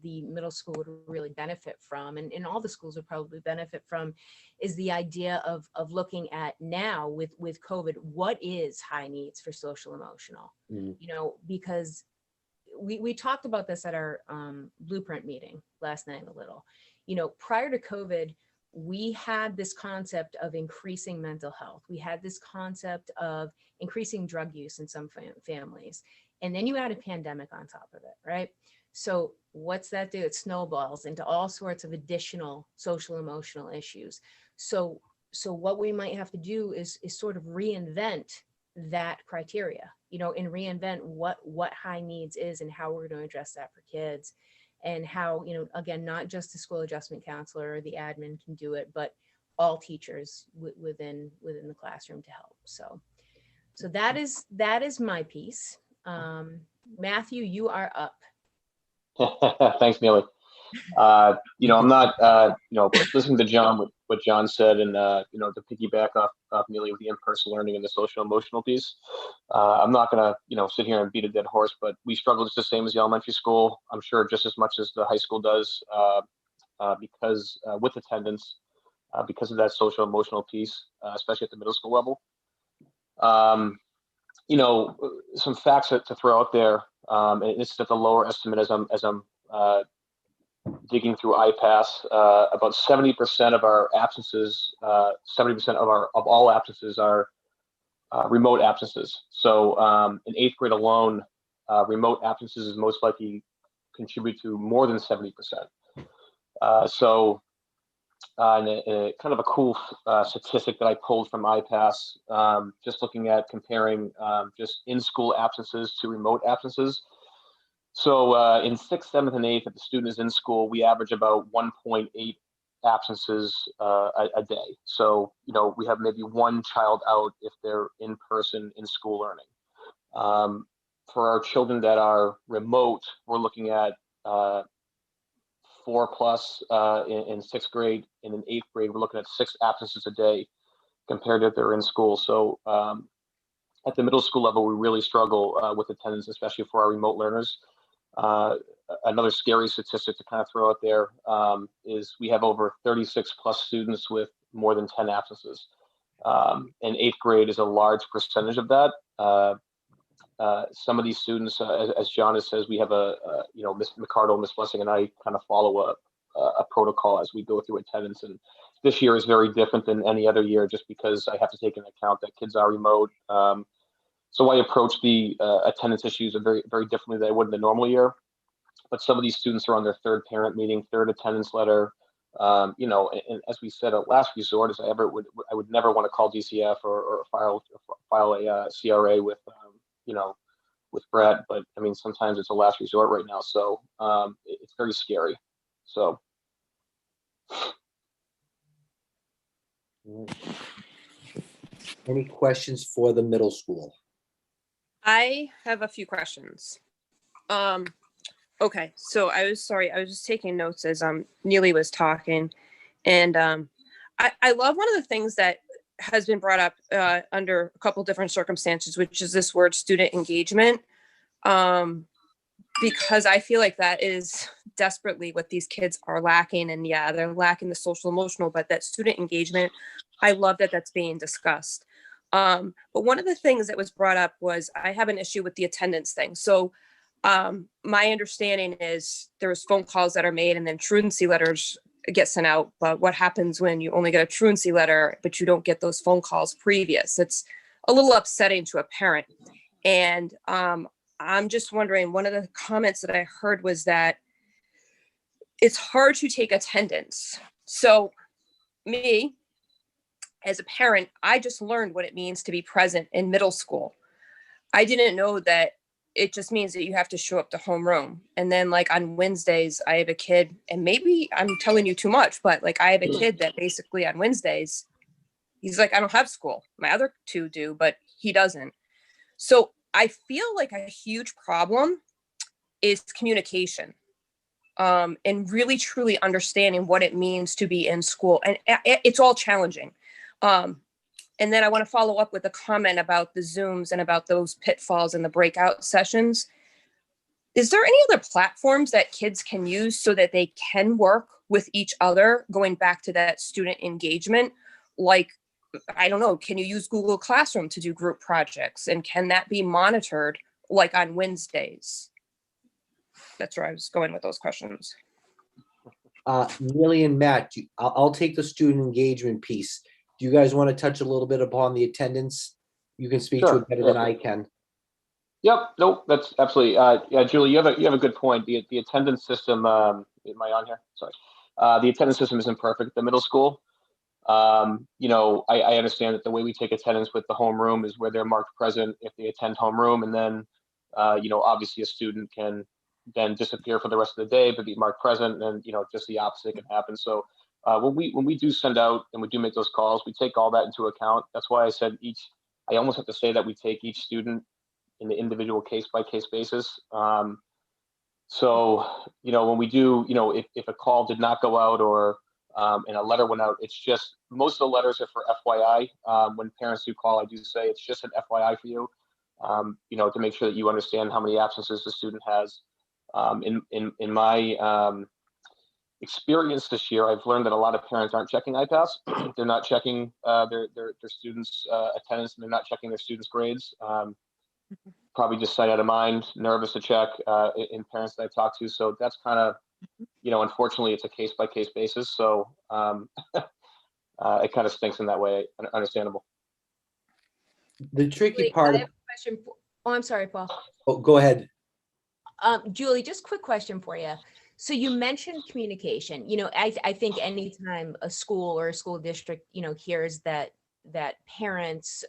the middle school would really benefit from, and all the schools would probably benefit from, is the idea of looking at now with COVID, what is high needs for social emotional, you know, because we talked about this at our blueprint meeting last night a little. You know, prior to COVID, we had this concept of increasing mental health. We had this concept of increasing drug use in some families. And then you add a pandemic on top of it, right? So what's that do? It snowballs into all sorts of additional social emotional issues. So what we might have to do is sort of reinvent that criteria, you know, and reinvent what high needs is and how we're going to address that for kids, and how, you know, again, not just the school adjustment counselor or the admin can do it, but all teachers within the classroom to help. So that is my piece. Matthew, you are up. Thanks, Neely. You know, I'm not, you know, listening to John, what John said, and, you know, to piggyback off Neely with the in-person learning and the social emotional piece. I'm not going to, you know, sit here and beat a dead horse, but we struggle just the same as the elementary school. I'm sure just as much as the high school does, because with attendance, because of that social emotional piece, especially at the middle school level. You know, some facts to throw out there, and it's at the lower estimate as I'm digging through IPASS. About 70% of our absences, 70% of all absences are remote absences. So in 8th grade alone, remote absences is most likely contribute to more than 70%. And kind of a cool statistic that I pulled from IPASS, just looking at comparing just in-school absences to remote absences. So in 6th, 7th, and 8th, if the student is in school, we average about 1.8 absences a day. So, you know, we have maybe one child out if they're in person in school learning. For our children that are remote, we're looking at 4+ in 6th grade, and in 8th grade, we're looking at 6 absences a day compared to if they're in school. So at the middle school level, we really struggle with attendance, especially for our remote learners. Another scary statistic to kind of throw out there is we have over 36+ students with more than 10 absences. And 8th grade is a large percentage of that. Some of these students, as John says, we have you know, Miss McCardle, Miss Blessing, and I kind of follow a protocol as we go through attendance. And this year is very different than any other year, just because I have to take into account that kids are remote. So I approach the attendance issues very, very differently than I would in the normal year. But some of these students are on their 3rd parent meeting, 3rd attendance letter. You know, and as we said, at last resort, as I would never want to call DCF or file a CRA with, you know, with Brett. But I mean, sometimes it's a last resort right now. So it's very scary. So. Any questions for the middle school? I have a few questions. Okay, so I was just taking notes as Neely was talking, and I love one of the things that has been brought up under a couple different circumstances, which is this word student engagement, because I feel like that is desperately what these kids are lacking. And yeah, they're lacking the social emotional, but that student engagement, I love that that's being discussed. But one of the things that was brought up was I have an issue with the attendance thing. So my understanding is there's phone calls that are made and then truancy letters get sent out. But what happens when you only get a truancy letter, but you don't get those phone calls previous? It's a little upsetting to a parent. And I'm just wondering, one of the comments that I heard was that it's hard to take attendance. So me, as a parent, I just learned what it means to be present in middle school. I didn't know that it just means that you have to show up to homeroom. And then like on Wednesdays, I have a kid, and maybe I'm telling you too much, but like I have a kid that basically on Wednesdays, he's like, I don't have school. My other 2 do, but he doesn't. So I feel like a huge problem is communication, and really truly understanding what it means to be in school. And it's all challenging. And then I want to follow up with a comment about the Zooms and about those pitfalls in the breakout sessions. Is there any other platforms that kids can use so that they can work with each other, going back to that student engagement? Like, I don't know, can you use Google Classroom to do group projects? And can that be monitored like on Wednesdays? That's where I was going with those questions. Neely and Matt, I'll take the student engagement piece. Do you guys want to touch a little bit upon the attendance? You can speak to it better than I can. Yep. Nope. That's absolutely. Yeah, Julie, you have a good point. The attendance system. Am I on here? Sorry. The attendance system isn't perfect at the middle school. You know, I understand that the way we take attendance with the homeroom is where they're marked present if they attend homeroom, and then, you know, obviously a student can then disappear for the rest of the day, but be marked present, and you know, just the opposite can happen. So when we do send out and we do make those calls, we take all that into account. That's why I said I almost have to say that we take each student in the individual case by case basis. So, you know, when we do, you know, if a call did not go out or and a letter went out, it's just, most of the letters are for FYI. When parents do call, I do say it's just an FYI for you, you know, to make sure that you understand how many absences the student has. In my experience this year, I've learned that a lot of parents aren't checking IPAS. They're not checking their students' attendance, and they're not checking their students' grades. Probably just sight out of mind, nervous to check in parents that I talk to. So that's kind of, you know, unfortunately, it's a case by case basis. So it kind of stinks in that way. Understandable. The tricky Julie, part. I have a question. Oh, I'm sorry, Paul. Oh, go ahead. Julie, just quick question for you. So you mentioned communication. You know, I think anytime a school or a school district, you know, hears that parents,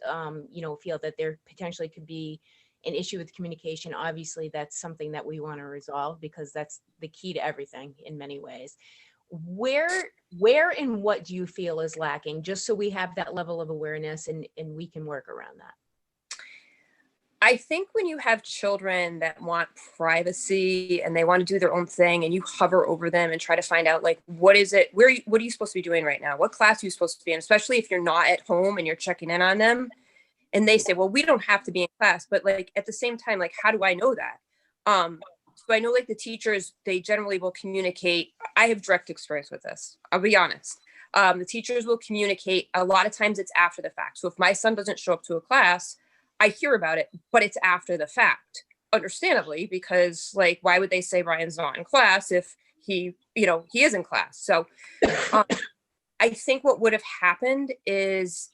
you know, feel that there potentially could be an issue with communication, obviously that's something that we want to resolve, because that's the key to everything in many ways. Where and what do you feel is lacking, just so we have that level of awareness and we can work around that? I think when you have children that want privacy and they want to do their own thing, and you hover over them and try to find out, like, what are you supposed to be doing right now? What class are you supposed to be in? Especially if you're not at home and you're checking in on them. And they say, well, we don't have to be in class, but like at the same time, like, how do I know that? So I know, like, the teachers, they generally will communicate. I have direct experience with this. I'll be honest. The teachers will communicate. A lot of times it's after the fact. So if my son doesn't show up to a class, I hear about it, but it's after the fact, understandably, because, like, why would they say Ryan's not in class if he is in class? So I think what would have happened is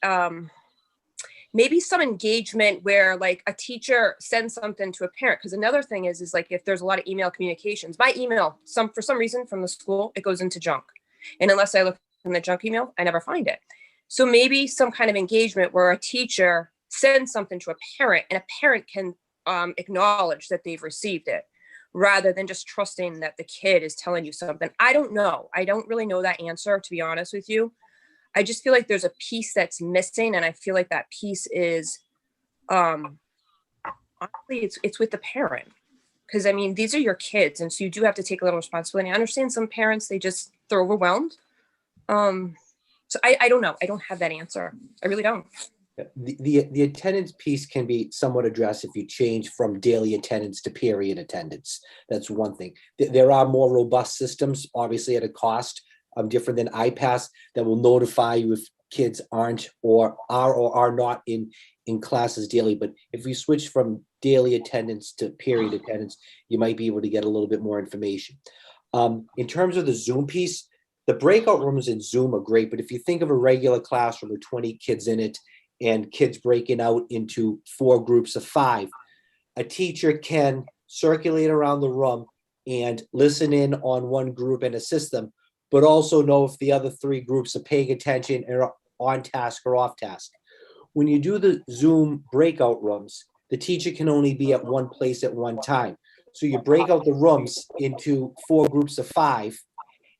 maybe some engagement where, like, a teacher sends something to a parent. Because another thing is like, if there's a lot of email communications, my email, for some reason from the school, it goes into junk. And unless I look in the junk email, I never find it. So maybe some kind of engagement where a teacher sends something to a parent and a parent can acknowledge that they've received it, rather than just trusting that the kid is telling you something. I don't know. I don't really know that answer, to be honest with you. I just feel like there's a piece that's missing, and I feel like that piece is, honestly, it's with the parent. Because, I mean, these are your kids, and so you do have to take a little responsibility. I understand some parents, they're overwhelmed. So I don't know. I don't have that answer. I really don't. The attendance piece can be somewhat addressed if you change from daily attendance to period attendance. That's one thing. There are more robust systems, obviously at a cost, different than IPAS, that will notify you if kids aren't or are not in classes daily. But if we switch from daily attendance to period attendance, you might be able to get a little bit more information. In terms of the Zoom piece, the breakout rooms in Zoom are great, but if you think of a regular classroom with 20 kids in it and kids breaking out into 4 groups of 5, a teacher can circulate around the room and listen in on one group and assist them, but also know if the other 3 groups are paying attention and are on task or off task. When you do the Zoom breakout rooms, the teacher can only be at one place at one time. So you break out the rooms into 4 groups of 5,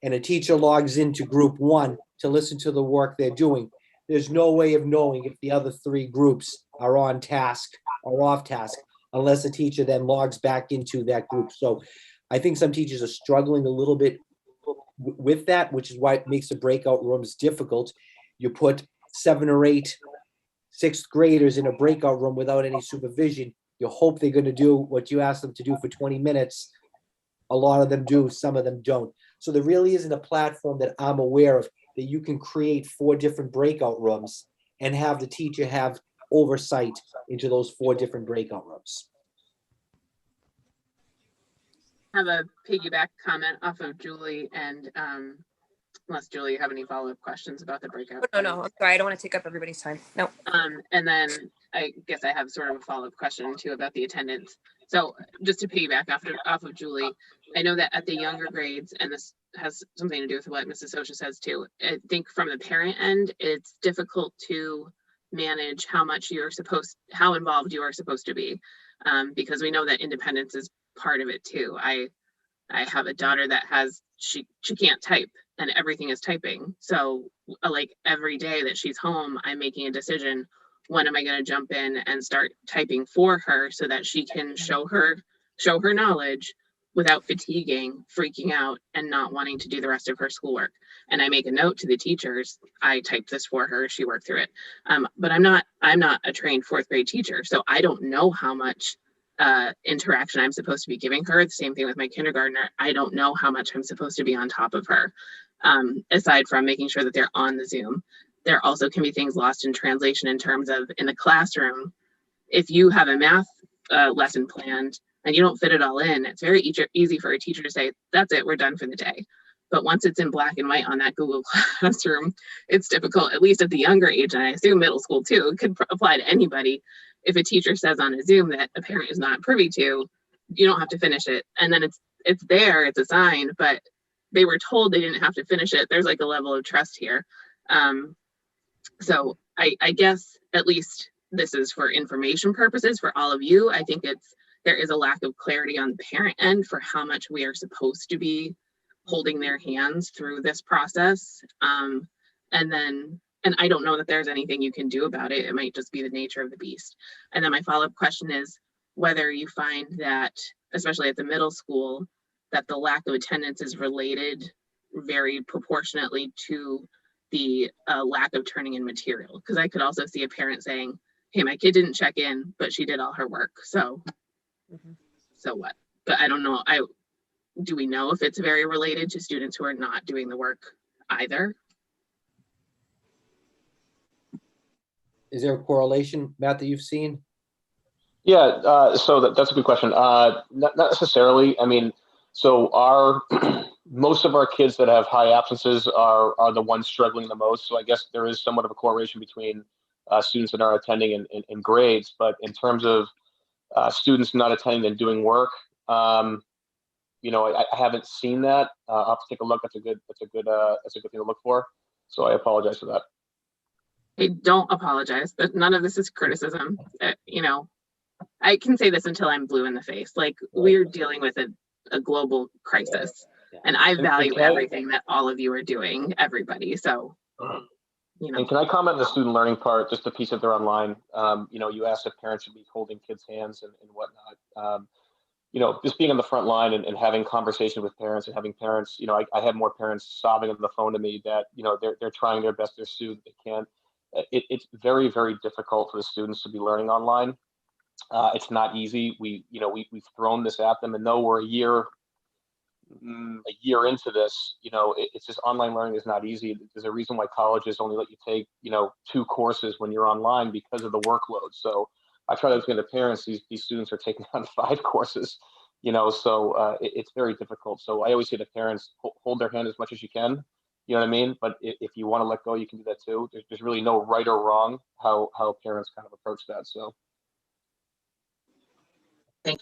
and a teacher logs into group 1 to listen to the work they're doing. There's no way of knowing if the other 3 groups are on task or off task unless the teacher then logs back into that group. So I think some teachers are struggling a little bit with that, which is why it makes the breakout rooms difficult. You put 7 or 8 sixth graders in a breakout room without any supervision, you hope they're going to do what you ask them to do for 20 minutes. A lot of them do, some of them don't. So there really isn't a platform that I'm aware of that you can create 4 different breakout rooms and have the teacher have oversight into those 4 different breakout rooms. I have a piggyback comment off of Julie, and unless Julie, you have any follow-up questions about the breakout. No, I'm sorry. I don't want to take up everybody's time. No. And then I guess I have sort of a follow-up question too about the attendance. So just to piggyback off of Julie, I know that at the younger grades, and this has something to do with what Mrs. Socha says too, I think from the parent end, it's difficult to manage how involved you are supposed to be, because we know that independence is part of it too. I have a daughter that she can't type, and everything is typing. So like every day that she's home, I'm making a decision. When am I going to jump in and start typing for her so that she can show her knowledge without fatiguing, freaking out, and not wanting to do the rest of her schoolwork? And I make a note to the teachers. I typed this for her. She worked through it. But I'm not a trained 4th grade teacher, so I don't know how much interaction I'm supposed to be giving her. The same thing with my kindergartner. I don't know how much I'm supposed to be on top of her, aside from making sure that they're on the Zoom. There also can be things lost in translation in terms of in the classroom. If you have a math lesson planned and you don't fit it all in, it's very easy for a teacher to say, that's it, we're done for the day. But once it's in black and white on that Google Classroom, it's difficult, at least at the younger age, and I assume middle school too, it could apply to anybody. If a teacher says on a Zoom that a parent is not privy to, you don't have to finish it. And then it's there, it's assigned, but they were told they didn't have to finish it. There's like a level of trust here. So I guess at least this is for information purposes for all of you. I think there is a lack of clarity on the parent end for how much we are supposed to be holding their hands through this process. And I don't know that there's anything you can do about it. It might just be the nature of the beast. And then my follow-up question is whether you find that, especially at the middle school, that the lack of attendance is related very proportionately to the lack of turning in material. Because I could also see a parent saying, hey, my kid didn't check in, but she did all her work. So what? But I don't know. Do we know if it's very related to students who are not doing the work either? Is there a correlation, Matt, that you've seen? Yeah, so that's a good question. Not necessarily. I mean, so most of our kids that have high absences are the ones struggling the most. So I guess there is somewhat of a correlation between students that are attending and grades. But in terms of students not attending and doing work, you know, I haven't seen that. I'll have to take a look. That's a good thing to look for. So I apologize for that. I don't apologize, but none of this is criticism. You know, I can say this until I'm blue in the face. Like, we're dealing with a global crisis, and I value everything that all of you are doing, everybody. So, you know. And can I comment on the student learning part, just the piece that they're online? You know, you asked if parents should be holding kids' hands and whatnot. You know, just being on the front line and having conversations with parents and having parents, you know, I have more parents sobbing on the phone to me that, you know, they're trying their best, they're sued, they can't. It's very, very difficult for the students to be learning online. It's not easy. We've thrown this at them, and though we're a year into this, you know, it's just online learning is not easy. There's a reason why colleges only let you take, you know, 2 courses when you're online because of the workload. So I try to explain to parents, these students are taking on 5 courses, you know, so it's very difficult. So I always say to parents, hold their hand as much as you can. You know what I mean? But if you want to let go, you can do that too. There's really no right or wrong how parents kind of approach that. So. Thank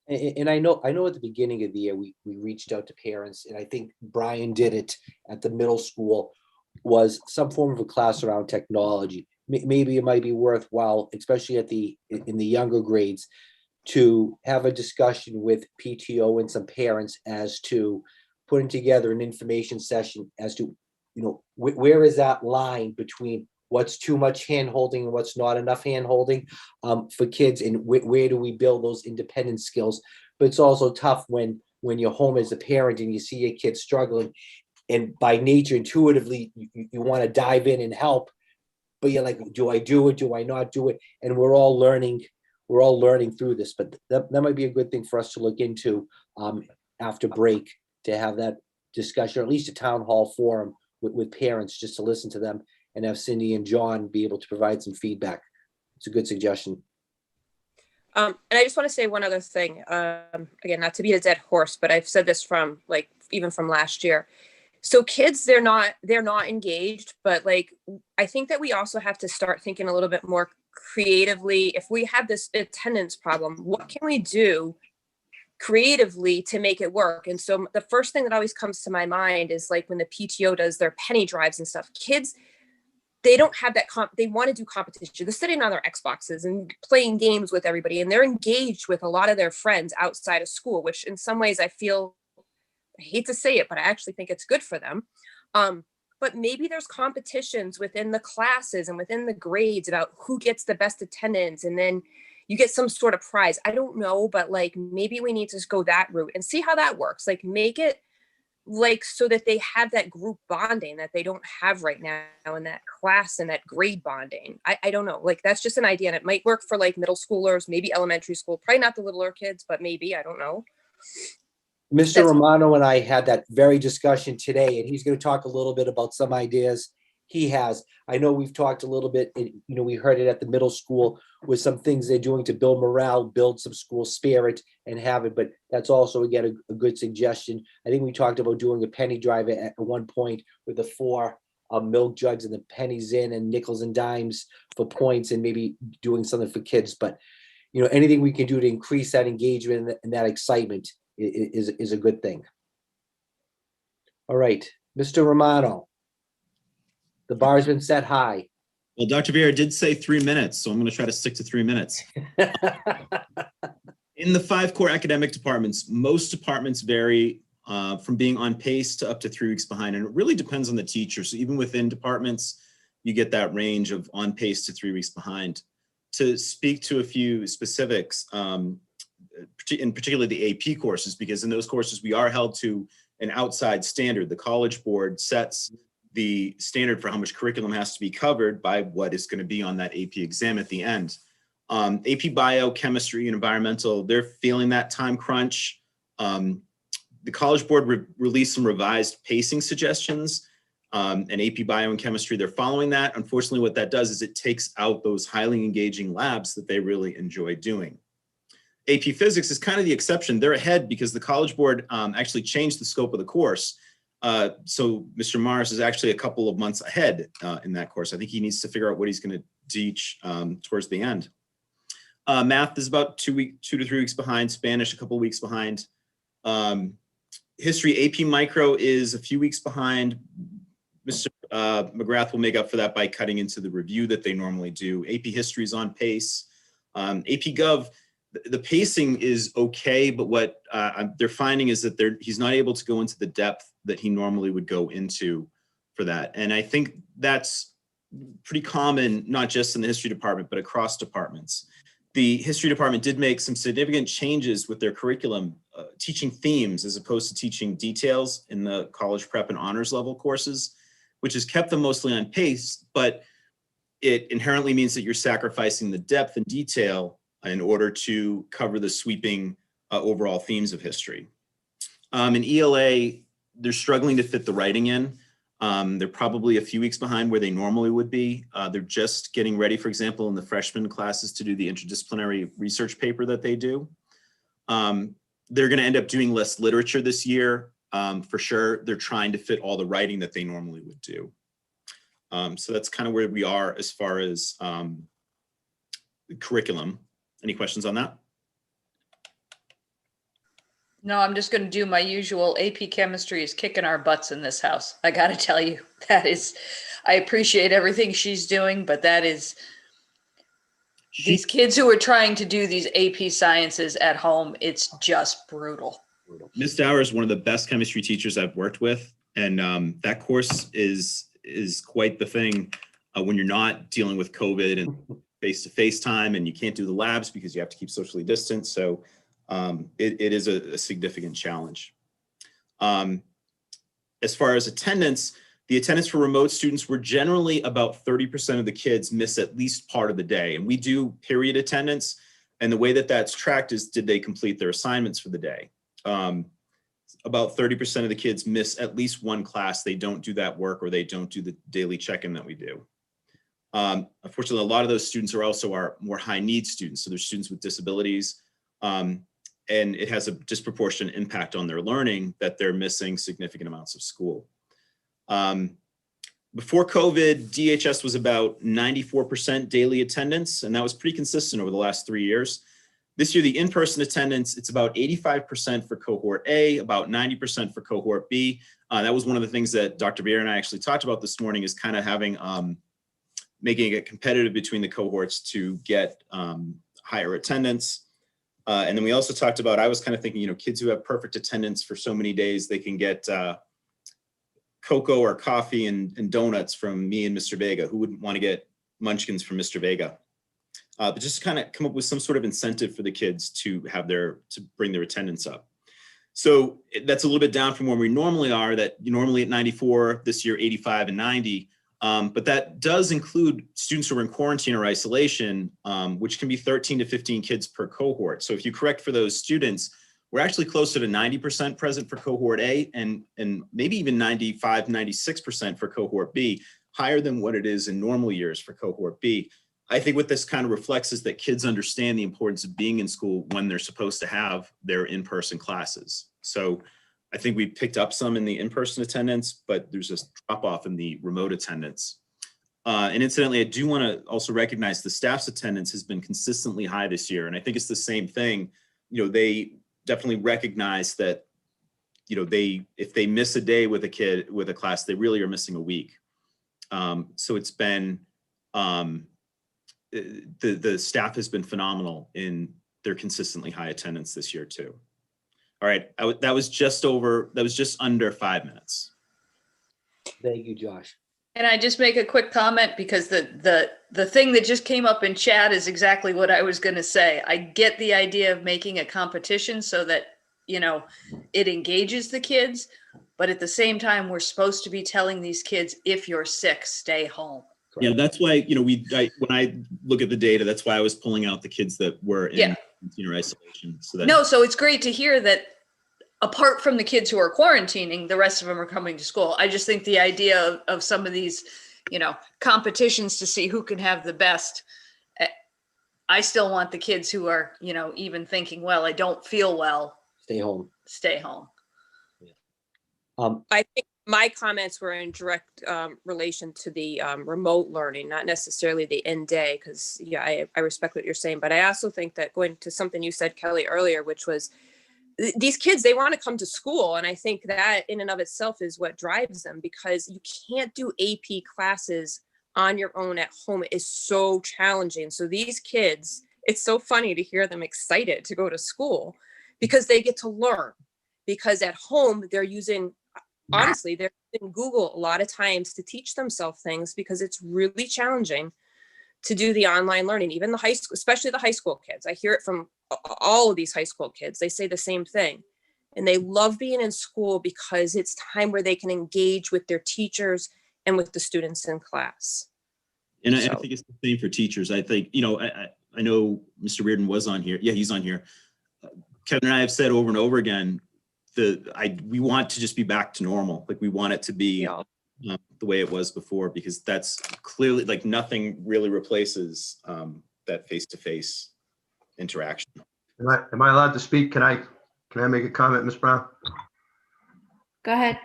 you. And I know at the beginning of the year, we reached out to parents, and I think Brian did it at the middle school, was some form of a class around technology. Maybe it might be worthwhile, especially in the younger grades, to have a discussion with PTO and some parents as to putting together an information session as to, you know, where is that line between what's too much hand holding and what's not enough hand holding for kids, and where do we build those independent skills. But it's also tough when you're home as a parent and you see your kid struggling, and by nature, intuitively, you want to dive in and help, you're like, do I do it? Do I not do it? And we're all learning through this, but that might be a good thing for us to look into after break, to have that discussion, or at least a town hall forum with parents, just to listen to them and have Cindy and John be able to provide some feedback. It's a good suggestion. And I just want to say one other thing. Again, not to beat a dead horse, but I've said this from even from last year. So kids, they're not engaged, but I think that we also have to start thinking a little bit more creatively. If we have this attendance problem, what can we do creatively to make it work? And so the first thing that always comes to my mind is when the PTO does their penny drives and stuff. Kids, they don't have that they want to do competition. They're sitting on their Xboxes and playing games with everybody, and they're engaged with a lot of their friends outside of school, which in some ways I hate to say it, but I actually think it's good for them. But maybe there's competitions within the classes and within the grades about who gets the best attendance, and then you get some sort of prize. I don't know, but maybe we need to go that route and see how that works. Make it so that they have that group bonding that they don't have right now in that class and that grade bonding. I don't know, that's just an idea, and it might work for middle schoolers, maybe elementary school, probably not the littler kids, but maybe, I don't know. Mr. Romano and I had that very discussion today, and he's going to talk a little bit about some ideas he has. I know we've talked a little bit, we heard it at the middle school with some things they're doing to build morale, build some school spirit and have it, but that's also, again, a good suggestion. I think we talked about doing a penny drive at one point with the 4 milk jugs and the pennies in and nickels and dimes for points, and maybe doing something for kids. But, anything we can do to increase that engagement and that excitement is a good thing. All right, Mr. Romano, the bar's been set high. Well, Dr. Vieira did say 3 minutes, so I'm going to try to stick to 3 minutes. In the 5 core academic departments, most departments vary from being on pace to up to 3 weeks behind, and it really depends on the teacher. So even within departments, you get that range of on pace to 3 weeks behind. To speak to a few specifics, in particular the AP courses, because in those courses we are held to an outside standard. The College Board sets the standard for how much curriculum has to be covered by what is going to be on that AP exam at the end. AP Bio, Chemistry, and Environmental, they're feeling that time crunch. The College Board released some revised pacing suggestions, and AP Bio and Chemistry, they're following that. Unfortunately, what that does is it takes out those highly engaging labs that they really enjoy doing. AP Physics is kind of the exception. They're ahead because the College Board actually changed the scope of the course. So Mr. Morris is actually a couple of months ahead in that course. I think he needs to figure out what he's going to teach towards the end. Math is about 2 to 3 weeks behind. Spanish, a couple of weeks behind. History, AP Micro is a few weeks behind. Mr. McGrath will make up for that by cutting into the review that they normally do. AP History is on pace. AP Gov, the pacing is okay, but what they're finding is that he's not able to go into the depth that he normally would go into for that. And I think that's pretty common, not just in the history department, but across departments. The history department did make some significant changes with their curriculum, teaching themes as opposed to teaching details in the college prep and honors level courses, which has kept them mostly on pace, but it inherently means that you're sacrificing the depth and detail in order to cover the sweeping overall themes of history. In ELA, they're struggling to fit the writing in. They're probably a few weeks behind where they normally would be. They're just getting ready, for example, in the freshman classes to do the interdisciplinary research paper that they do. They're going to end up doing less literature this year. For sure, they're trying to fit all the writing that they normally would do. So that's kind of where we are as far as curriculum. Any questions on that? No, I'm just going to do my usual. AP Chemistry is kicking our butts in this house. I got to tell you, I appreciate everything she's doing, but these kids who are trying to do these AP Sciences at home, it's just brutal. Ms. Dower is one of the best chemistry teachers I've worked with, and that course is quite the thing when you're not dealing with COVID and face-to-face time, and you can't do the labs because you have to keep socially distant. So it is a significant challenge. As far as attendance, The attendance for remote students were generally about 30% of the kids miss at least part of the day. And we do period attendance. And the way that that's tracked is, did they complete their assignments for the day? About 30% of the kids miss at least one class. They don't do that work, or they don't do the daily check-in that we do. Unfortunately, a lot of those students are also our more high need students. So they're students with disabilities. And it has a disproportionate impact on their learning that they're missing significant amounts of school. Before COVID, DHS was about 94% daily attendance, and that was pretty consistent over the last 3 years. This year, the in-person attendance, it's about 85% for cohort A, about 90% for cohort B. That was one of the things that Dr. Beer and I actually talked about this morning, is kind of having, making it competitive between the cohorts to get higher attendance. And then we also talked about, I was kind of thinking, you know, kids who have perfect attendance for so many days, they can get cocoa or coffee and donuts from me and Mr. Vega. Who wouldn't want to get munchkins from Mr. Vega? But just kind of come up with some sort of incentive for the kids to have to bring their attendance up. So that's a little bit down from where we normally are, that normally at 94, this year 85 and 90. But that does include students who are in quarantine or isolation, which can be 13 to 15 kids per cohort. So if you correct for those students, we're actually closer to 90% present for cohort A, and maybe even 95, 96% for cohort B, higher than what it is in normal years for cohort B. I think what this kind of reflects is that kids understand the importance of being in school when they're supposed to have their in-person classes. So I think we picked up some in the in-person attendance, but there's a drop off in the remote attendance. And incidentally, I do want to also recognize the staff's attendance has been consistently high this year. And I think it's the same thing. You know, they definitely recognize that, you know, if they miss a day with a kid, with a class, they really are missing a week. So it's been, the staff has been phenomenal in their consistently high attendance this year too. All right, that was just under 5 minutes. Thank you, Josh. And I just make a quick comment, because the thing that just came up in chat is exactly what I was going to say. I get the idea of making a competition so that, you know, it engages the kids, but at the same time, we're supposed to be telling these kids, if you're sick, stay home. Yeah, that's why, you know, when I look at the data, that's why I was pulling out the kids that were in isolation. So that so it's great to hear that apart from the kids who are quarantining, the rest of them are coming to school. I just think the idea of some of these, you know, competitions to see who can have the best. I still want the kids who are, you know, even thinking, well, I don't feel well. Stay home. Stay home. I think my comments were in direct relation to the remote learning, not necessarily the end day, because I respect what you're saying. But I also think that, going to something you said, Kelly, earlier, which was these kids, they want to come to school. And I think that in and of itself is what drives them, because you can't do AP classes on your own at home. It is so challenging. So these kids, it's so funny to hear them excited to go to school, because they get to learn. Because at home, they're using, honestly, they're using Google a lot of times to teach themselves things, because it's really challenging to do the online learning. Even the high school, especially the high school kids. I hear it from all of these high school kids. They say the same thing. And they love being in school because it's time where they can engage with their teachers and with the students in class. And I think it's the same for teachers. I think, you know, I know Mr. Reardon was on here. Yeah, he's on here. Kevin and I have said over and over again, we want to just be back to normal. Like, we want it to be the way it was before, because that's clearly, like, nothing really replaces that face-to-face interaction. Am I allowed to speak? Can I make a comment, Ms. Brown? Go ahead.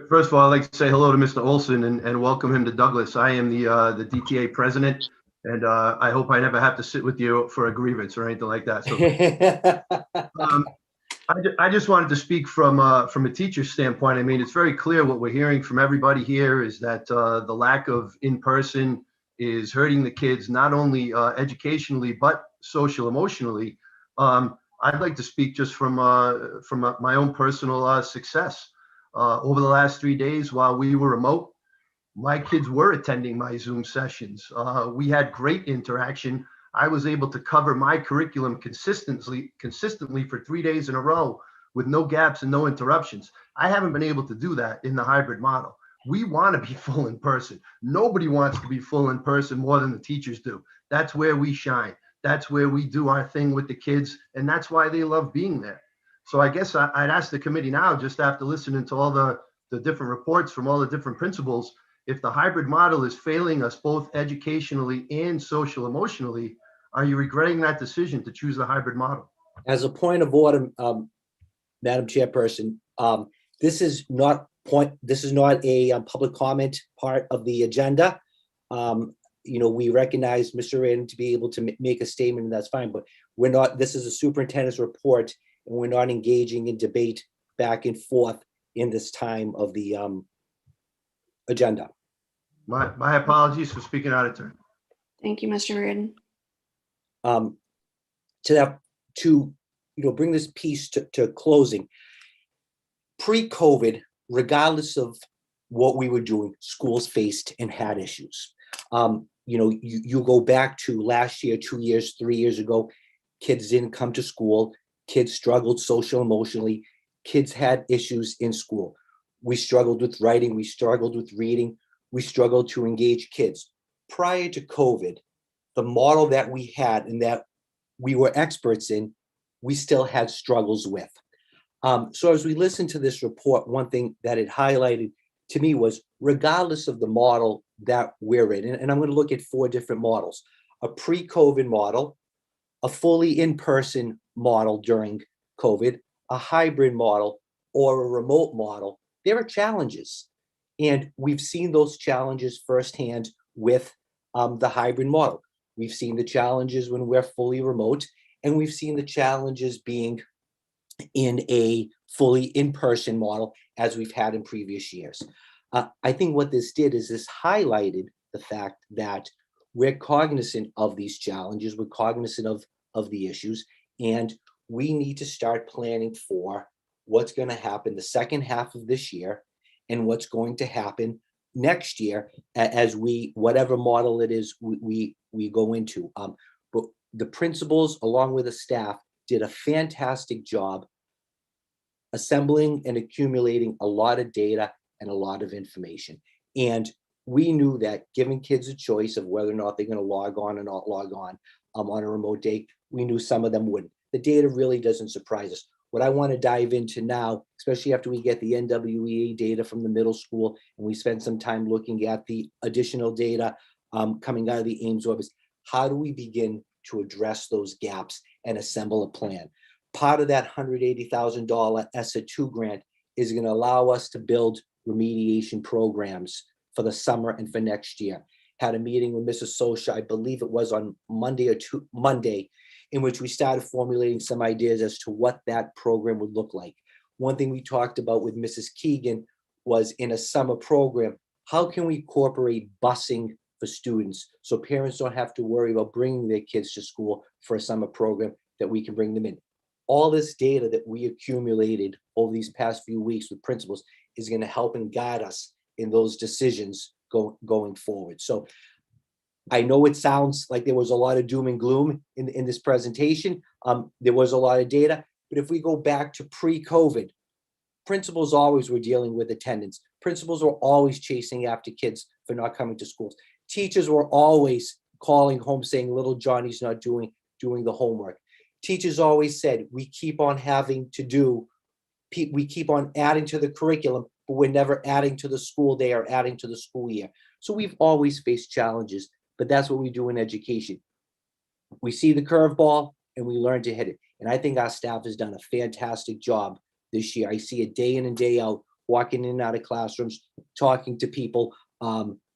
First of all, I'd like to say hello to Mr. Olson and welcome him to Douglas. I am the DTA president, and I hope I never have to sit with you for a grievance or anything like that. So, I just wanted to speak from a teacher's standpoint. I mean, it's very clear what we're hearing from everybody here is that the lack of in-person is hurting the kids, not only educationally, but social emotionally. I'd like to speak just from my own personal success. Over the last 3 days while we were remote, my kids were attending my Zoom sessions. We had great interaction. I was able to cover my curriculum consistently for 3 days in a row with no gaps and no interruptions. I haven't been able to do that in the hybrid model. We want to be full in person. Nobody wants to be full in person more than the teachers do. That's where we shine. That's where we do our thing with the kids, and that's why they love being there. So I guess I'd ask the committee now, just after listening to all the different reports from all the different principals, if the hybrid model is failing us both educationally and social emotionally, are you regretting that decision to choose the hybrid model? As a point of order, Madam Chairperson, this is not a public comment part of the agenda. We recognize Mr. Radin to be able to make a statement, and that's fine, but we're not, this is a superintendent's report, and we're not engaging in debate back and forth in this time of the agenda. My apologies for speaking out of turn. Thank you, Mr. Reardon. To bring this piece to closing, pre-COVID, regardless of what we were doing, schools faced and had issues. You go back to last year, 2 years, 3 years ago, kids didn't come to school, kids struggled social emotionally, kids had issues in school. We struggled with writing, we struggled with reading, we struggled to engage kids. Prior to COVID, the model that we had and that we were experts in, we still had struggles with. So as we listened to this report, one thing that it highlighted to me was, regardless of the model that we're in, and I'm going to look at 4 different models: a pre-COVID model, a fully in-person model during COVID, a hybrid model, or a remote model. There are challenges, and we've seen those challenges firsthand with the hybrid model. We've seen the challenges when we're fully remote, and we've seen the challenges being in a fully in-person model as we've had in previous years. I think what this did is this highlighted the fact that we're cognizant of these challenges, we're cognizant of the issues, and we need to start planning for what's going to happen the second half of this year and what's going to happen next year as whatever model it is we go into. But the principals, along with the staff, did a fantastic job assembling and accumulating a lot of data and a lot of information. And we knew that giving kids a choice of whether or not they're going to log on or not log on a remote day, we knew some of them wouldn't. The data really doesn't surprise us. What I want to dive into now, especially after we get the NWEA data from the middle school, and we spend some time looking at the additional data coming out of the Ames web, is how do we begin to address those gaps and assemble a plan? Part of that $180,000 ESSA 2 grant is going to allow us to build remediation programs for the summer and for next year. Had a meeting with Mrs. Sosha, I believe it was on Monday, in which we started formulating some ideas as to what that program would look like. One thing we talked about with Mrs. Keegan was, in a summer program, how can we incorporate busing for students so parents don't have to worry about bringing their kids to school for a summer program, that we can bring them in. All this data that we accumulated over these past few weeks with principals is going to help and guide us in those decisions going forward. So I know it sounds like there was a lot of doom and gloom in this presentation. There was a lot of data, but if we go back to pre-COVID, principals always were dealing with attendance. Principals were always chasing after kids for not coming to schools. Teachers were always calling home saying little Johnny's not doing the homework. Teachers always said, we keep on adding to the curriculum, but we're never adding to the school day or adding to the school year. So we've always faced challenges, but that's what we do in education. We see the curveball and we learn to hit it. And I think our staff has done a fantastic job this year. I see it day in and day out, walking in and out of classrooms, talking to people,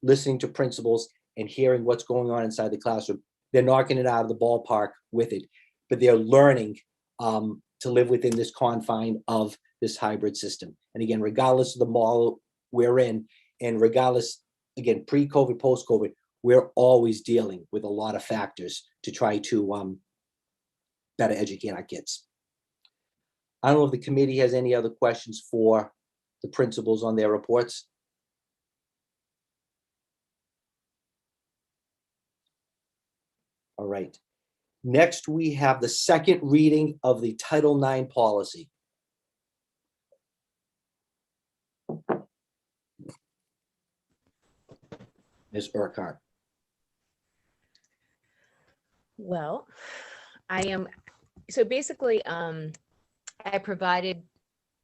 listening to principals and hearing what's going on inside the classroom. They're knocking it out of the ballpark with it, but they're learning to live within this confine of this hybrid system. And again, regardless of the model we're in, and regardless, again, pre-COVID, post-COVID, we're always dealing with a lot of factors to try to better educate our kids. I don't know if the committee has any other questions for the principals on their reports. All right. Next, we have the second reading of the Title IX policy. Ms. Urquhart. Well, so basically, I provided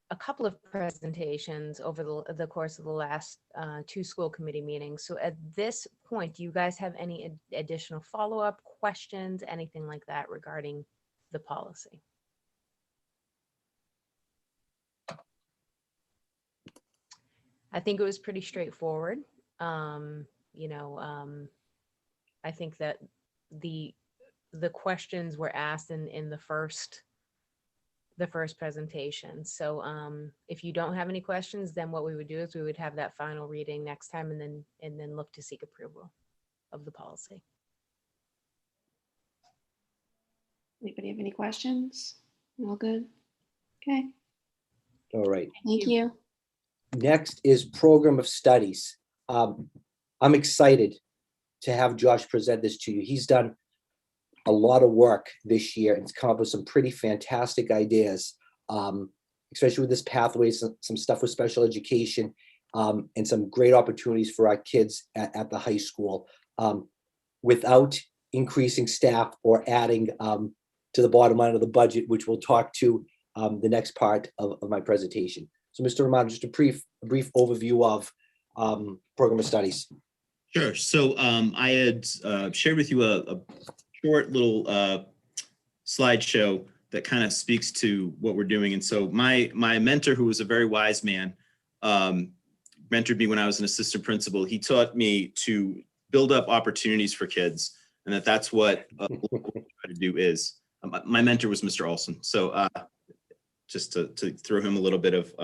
a couple of presentations over the course of the last 2 school committee meetings. So at this point, do you guys have any additional follow-up questions, anything like that regarding the policy? I think it was pretty straightforward. I think that the questions were asked in the first presentation. So if you don't have any questions, then what we would do is we would have that final reading next time and then look to seek approval of the policy. Anybody have any questions? All good? Okay, All right. thank you. Next is program of studies. I'm excited to have Josh present this to you. He's done a lot of work this year and come up with some pretty fantastic ideas, especially with this pathway, some stuff with special education, and some great opportunities for our kids at the high school, without increasing staff or adding to the bottom line of the budget, which we'll talk to the next part of my presentation. So Mr. Romano, just a brief overview of program of studies. Sure. So I had shared with you a short little slideshow that kind of speaks to what we're doing. And so my mentor, who was a very wise man, mentored me when I was an assistant principal. He taught me to build up opportunities for kids, and that's what we try to do is. My mentor was Mr. Olson. So just to throw him a little bit of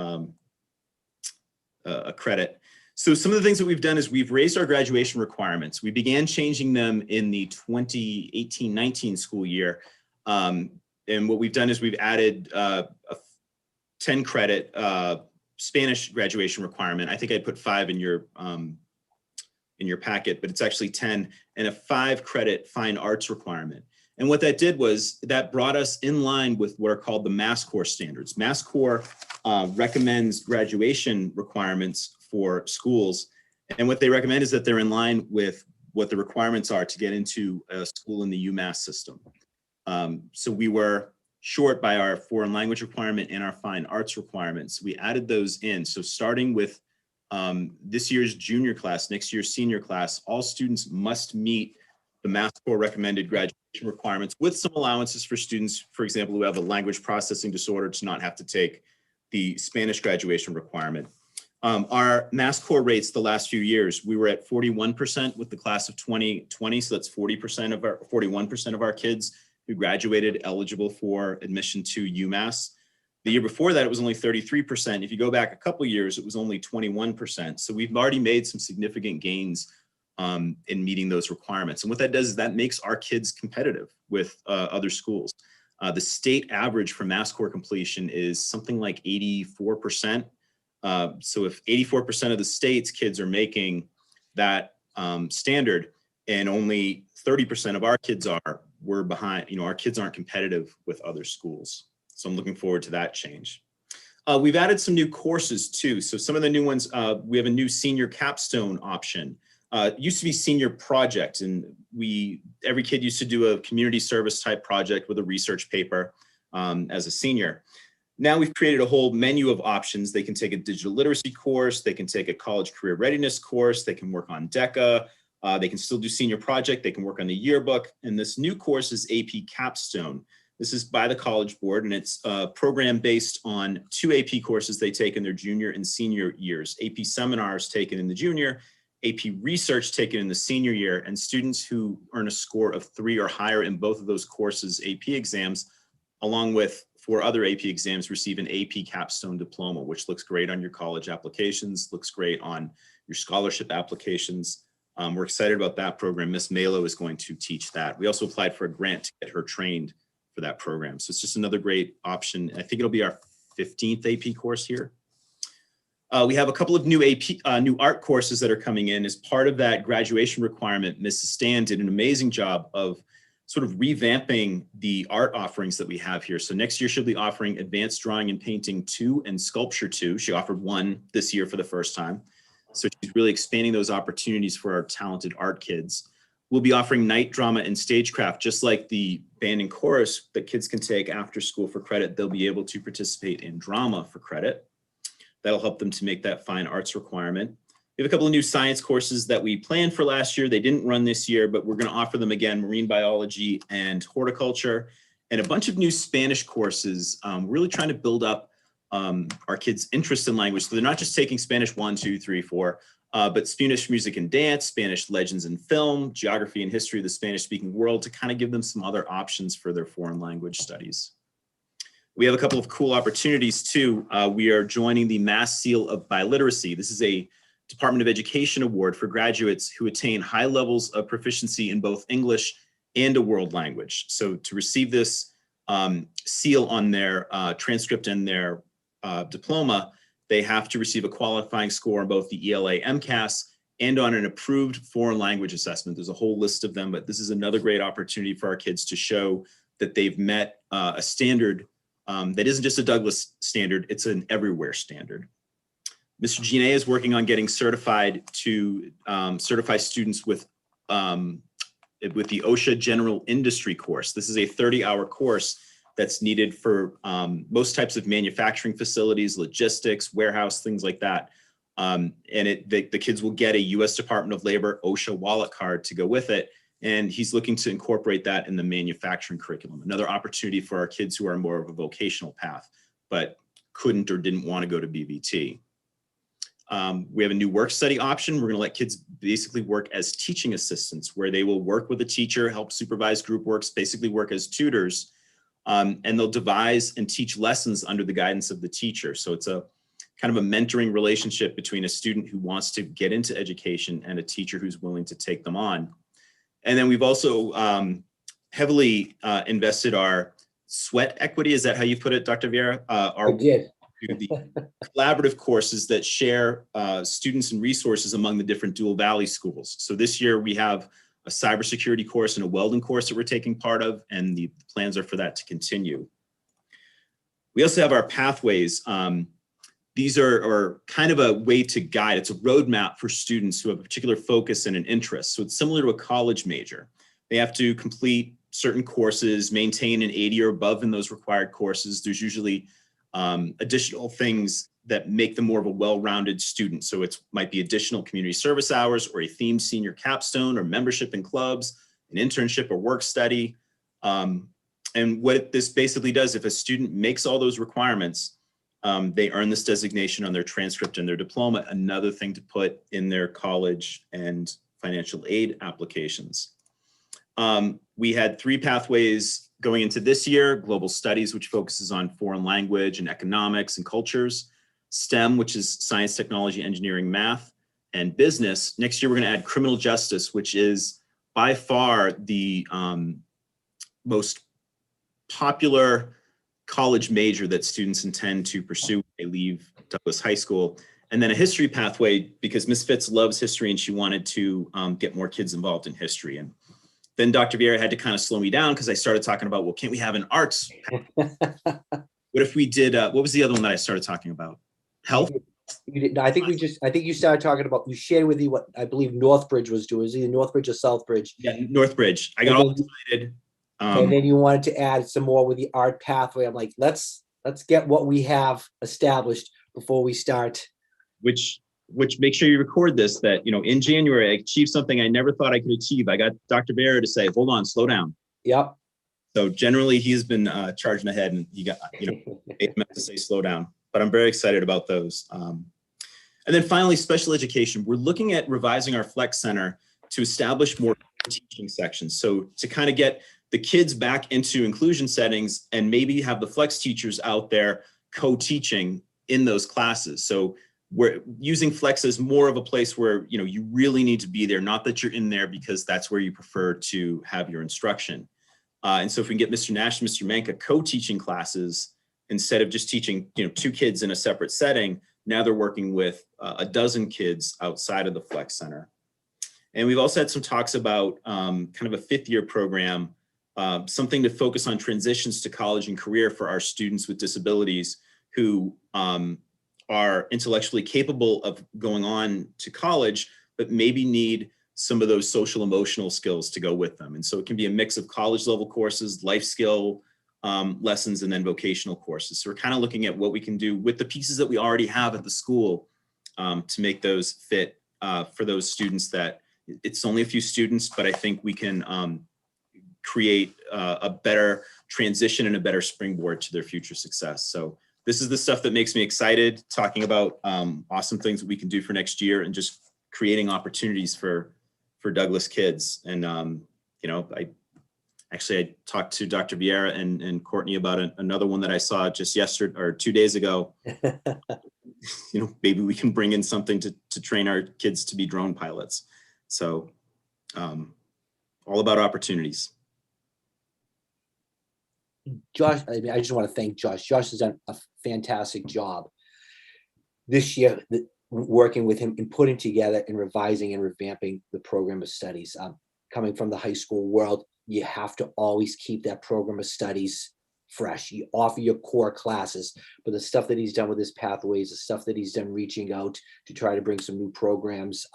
a credit. So some of the things that we've done is we've raised our graduation requirements. We began changing them in the 2018-19 school year. And what we've done is we've added a 10 credit Spanish graduation requirement. I think I put 5 in your packet, but it's actually 10, and a 5 credit fine arts requirement. And what that did was that brought us in line with what are called the Mass Core standards. Mass Core recommends graduation requirements for schools. And what they recommend is that they're in line with what the requirements are to get into a school in the UMass system. So we were short by our foreign language requirement and our fine arts requirements. We added those in. So starting with this year's junior class, next year's senior class, all students must meet the Mass Core recommended graduation requirements with some allowances for students, for example, who have a language processing disorder, to not have to take the Spanish graduation requirement. Our Mass Core rates the last few years, we were at 41% with the class of 2020. So that's 41% of our kids who graduated eligible for admission to UMass. The year before that, it was only 33%. If you go back a couple of years, it was only 21%. So we've already made some significant gains in meeting those requirements. And what that does is that makes our kids competitive with other schools. The state average for Mass Core completion is something like 84%. So if 84% of the state's kids are making that standard and only 30% of our kids are, we're behind. Our kids aren't competitive with other schools. So I'm looking forward to that change. We've added some new courses too. So some of the new ones, we have a new senior capstone option. It used to be senior project, and every kid used to do a community service type project with a research paper as a senior. Now we've created a whole menu of options. They can take a digital literacy course, they can take a college career readiness course, they can work on DECA, they can still do senior project, they can work on the yearbook. And this new course is AP Capstone. This is by the College Board, and it's a program based on 2 AP courses they take in their junior and senior years. AP Seminars taken in the junior, AP Research taken in the senior year, and students who earn a score of 3 or higher in both of those courses AP exams, along with 4 other AP exams, receive an AP Capstone diploma, which looks great on your college applications, looks great on your scholarship applications. We're excited about that program. Miss Malo is going to teach that. We also applied for a grant to get her trained for that program. So it's just another great option. I think it'll be our 15th AP course here. We have a couple of new new art courses that are coming in as part of that graduation requirement. Mrs. Stan did an amazing job of sort of revamping the art offerings that we have here. So next year she'll be offering Advanced Drawing and Painting 2 and Sculpture 2. She offered 1 this year for the first time. So she's really expanding those opportunities for our talented art kids. We'll be offering night drama and stagecraft, just like the band and chorus that kids can take after school for credit. They'll be able to participate in drama for credit. That'll help them to make that fine arts requirement. We have a couple of new science courses that we planned for last year. They didn't run this year, but we're going to offer them again: marine biology and horticulture, and a bunch of new Spanish courses. Really trying to build up our kids' interest in language. So they're not just taking Spanish 1, 2, 3, 4, but Spanish music and dance, Spanish legends and film, geography and history of the Spanish-speaking world, to kind of give them some other options for their foreign language studies. We have a couple of cool opportunities too. We are joining the Mass Seal of Biliteracy. This is a Department of Education award for graduates who attain high levels of proficiency in both English and a world language. So to receive this seal on their transcript and their diploma, they have to receive a qualifying score on both the ELA MCAS and on an approved foreign language assessment. There's a whole list of them, but this is another great opportunity for our kids to show that they've met a standard that isn't just a Douglas standard, it's an everywhere standard. Mr. Gine is working on getting certified to certify students with the OSHA General Industry course. This is a 30-hour course that's needed for most types of manufacturing facilities, logistics, warehouse, things like that. And the kids will get a US Department of Labor OSHA wallet card to go with it. And he's looking to incorporate that in the manufacturing curriculum. Another opportunity for our kids who are more of a vocational path, but couldn't or didn't want to go to BVT. We have a new work study option. We're going to let kids basically work as teaching assistants, where they will work with a teacher, help supervise group works, basically work as tutors, and they'll devise and teach lessons under the guidance of the teacher. So it's a kind of a mentoring relationship between a student who wants to get into education and a teacher who's willing to take them on. And then we've also heavily invested our sweat equity. Is that how you put it, Dr. Vieira? I did. The collaborative courses that share students and resources among the different Dual Valley schools. So this year we have a cybersecurity course and a welding course that we're taking part of, and the plans are for that to continue. We also have our pathways. These are kind of a way to guide. It's a roadmap for students who have a particular focus and an interest. So it's similar to a college major. They have to complete certain courses, maintain an 80 or above in those required courses. There's usually additional things that make them more of a well-rounded student. So it might be additional community service hours, or a themed senior capstone, or membership in clubs, an internship or work study. And what this basically does, if a student makes all those requirements, they earn this designation on their transcript and their diploma, another thing to put in their college and financial aid applications. We had 3 pathways going into this year: global studies, which focuses on foreign language and economics and cultures; STEM, which is science, technology, engineering, math; and business. Next year, we're going to add criminal justice, which is by far the most popular college major that students intend to pursue when they leave Douglas High School. And then a history pathway, because Ms. Fitz loves history and she wanted to get more kids involved in history. And then Dr. Vieira had to kind of slow me down, because I started talking about, well, can't we have an arts? What if we did, what was the other one that I started talking about? Health? You didn't. I think you started talking about, you shared with you what I believe Northbridge was doing. Is it either Northbridge or Southbridge? Yeah, Northbridge. I got all excited. And then you wanted to add some more with the art pathway. I'm like, let's get what we have established before we start. Which make sure you record this, that, in January, I achieved something I never thought I could achieve. I got Dr. Vieira to say, hold on, slow down. Yep. So generally he's been charging ahead, and he got, meant to say slow down, but I'm very excited about those. And then finally, special education. We're looking at revising our Flex Center to establish more teaching sections. So to kind of get the kids back into inclusion settings, and maybe have the Flex teachers out there co-teaching in those classes. So we're using Flex as more of a place where, you really need to be there, not that you're in there because that's where you prefer to have your instruction. And so if we can get Mr. Nash and Mr. Manka co-teaching classes, instead of just teaching, 2 kids in a separate setting, now they're working with a dozen kids outside of the Flex Center. And we've also had some talks about kind of a 5th-year program, something to focus on transitions to college and career for our students with disabilities who are intellectually capable of going on to college, but maybe need some of those social emotional skills to go with them. And so it can be a mix of college level courses, life skill lessons, and then vocational courses. So we're kind of looking at what we can do with the pieces that we already have at the school to make those fit for those students that it's only a few students, but I think we can create a better transition and a better springboard to their future success. So this is the stuff that makes me excited, talking about awesome things that we can do for next year and just creating opportunities for Douglas kids. And, you know, I talked to Dr. Vieira and Courtney about another one that I saw just yesterday or 2 days ago. You know, maybe we can bring in something to train our kids to be drone pilots. So all about opportunities. Josh, I mean, I just want to thank Josh. Josh has done a fantastic job this year, working with him and putting together and revising and revamping the program of studies. Coming from the high school world, you have to always keep that program of studies fresh. You offer your core classes, but the stuff that he's done with his pathways, the stuff that he's done reaching out to try to bring some new programs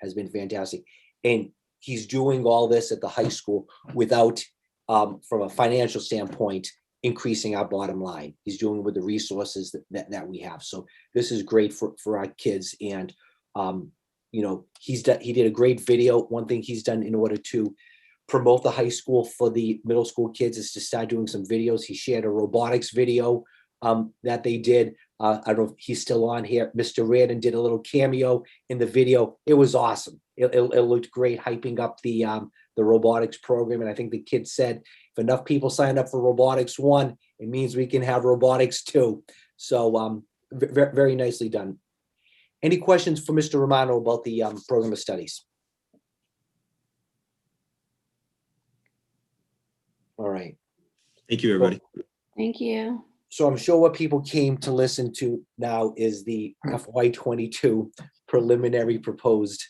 has been fantastic. And he's doing all this at the high school without, from a financial standpoint, increasing our bottom line. He's doing it with the resources that we have. So this is great for our kids. And, you know, he did a great video. One thing he's done in order to promote the high school for the middle school kids is to start doing some videos. He shared a robotics video that they did. I don't know if he's still on here. Mr. Reardon did a little cameo in the video. It was awesome. It looked great, hyping up the robotics program. And I think the kids said, if enough people sign up for robotics 1, it means we can have robotics 2. So very nicely done. Any questions for Mr. Romano about the program of studies? All right. Thank you, everybody. Thank you. So I'm sure what people came to listen to now is the FY22 preliminary proposed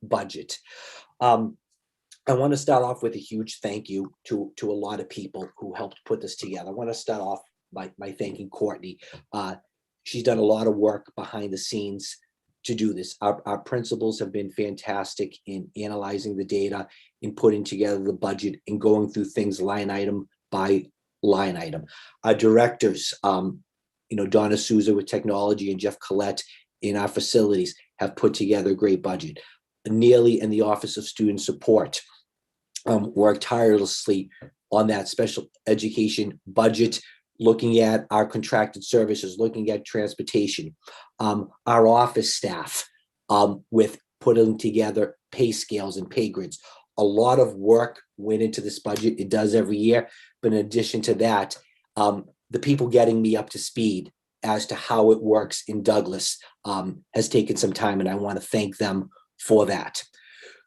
budget. I want to start off with a huge thank you to a lot of people who helped put this together. I want to start off by thanking Courtney. She's done a lot of work behind the scenes to do this. Our principals have been fantastic in analyzing the data, in putting together the budget, and going through things line item by line item. Our directors, you know, Donna Souza with technology and Jeff Collette in our facilities have put together a great budget. Nearly in the Office of Student Support worked tirelessly on that special education budget, looking at our contracted services, looking at transportation. Our office staff with putting together pay scales and pay grids. A lot of work went into this budget. It does every year. But in addition to that, the people getting me up to speed as to how it works in Douglas has taken some time, and I want to thank them for that.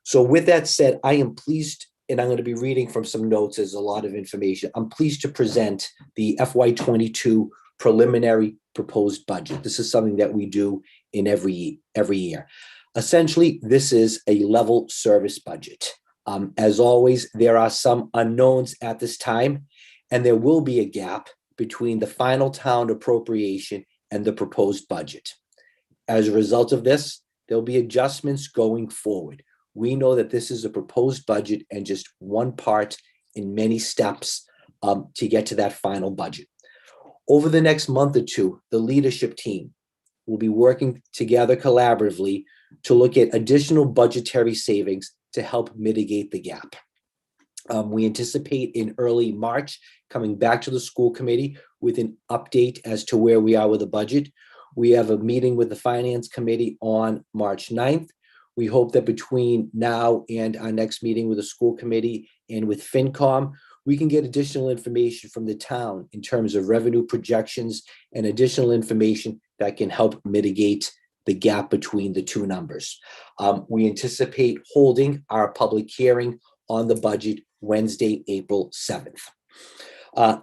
So with that said, I am pleased, and I'm going to be reading from some notes. There's a lot of information. I'm pleased to present the FY22 preliminary proposed budget. This is something that we do in every year. Essentially, this is a level service budget. As always, there are some unknowns at this time, and there will be a gap between the final town appropriation and the proposed budget. As a result of this, there'll be adjustments going forward. We know that this is a proposed budget and just one part in many steps to get to that final budget. Over the next month or two, the leadership team will be working together collaboratively to look at additional budgetary savings to help mitigate the gap. We anticipate in early March coming back to the school committee with an update as to where we are with the budget. We have a meeting with the finance committee on March 9th. We hope that between now and our next meeting with the school committee and with FinCom, we can get additional information from the town in terms of revenue projections and additional information that can help mitigate the gap between the two numbers. We anticipate holding our public hearing on the budget Wednesday, April 7th. The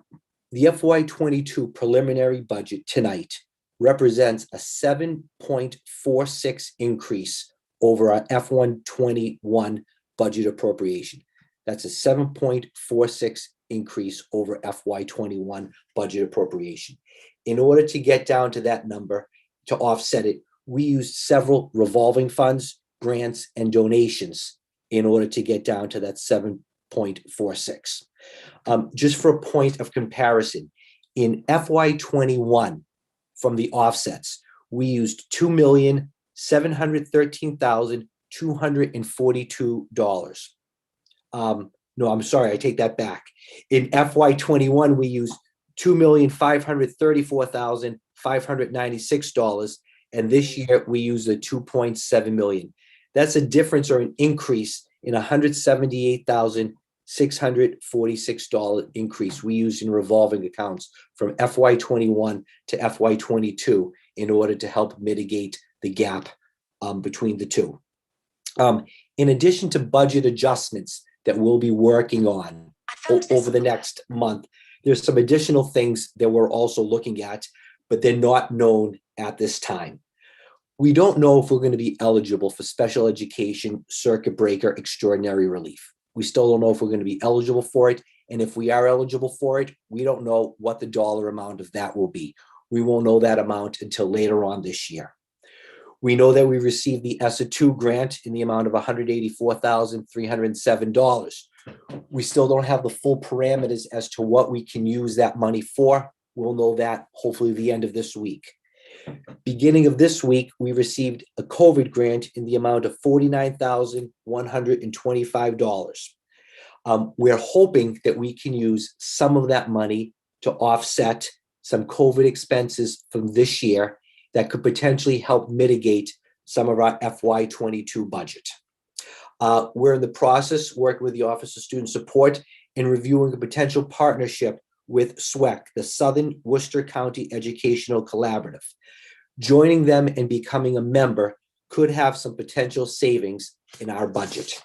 FY22 preliminary budget tonight represents a 7.46 increase over our FY21 budget appropriation. That's a 7.46 increase over FY21 budget appropriation. In order to get down to that number, to offset it, we used several revolving funds, grants, and donations in order to get down to that 7.46. Just for a point of comparison, in FY21, from the offsets, we used $2,713,242. No, I'm sorry, I take that back. In FY21, we used $2,534,596, and this year we used the 2.7 million. That's a difference or an increase in $178,646 increase we used in revolving accounts from FY21 to FY22 in order to help mitigate the gap between the two. In addition to budget adjustments that we'll be working on over the next month, there's some additional things that we're also looking at, but they're not known at this time. We don't know if we're going to be eligible for special education circuit breaker extraordinary relief. We still don't know if we're going to be eligible for it. And if we are eligible for it, we don't know what the dollar amount of that will be. We won't know that amount until later on this year. We know that we received the ESSA 2 grant in the amount of $184,307. We still don't have the full parameters as to what we can use that money for. We'll know that hopefully the end of this week. Beginning of this week, we received a COVID grant in the amount of $49,125. We're hoping that we can use some of that money to offset some COVID expenses from this year that could potentially help mitigate some of our FY22 budget. We're in the process, working with the Office of Student Support and reviewing a potential partnership with SWEC, the Southern Worcester County Educational Collaborative. Joining them and becoming a member could have some potential savings in our budget.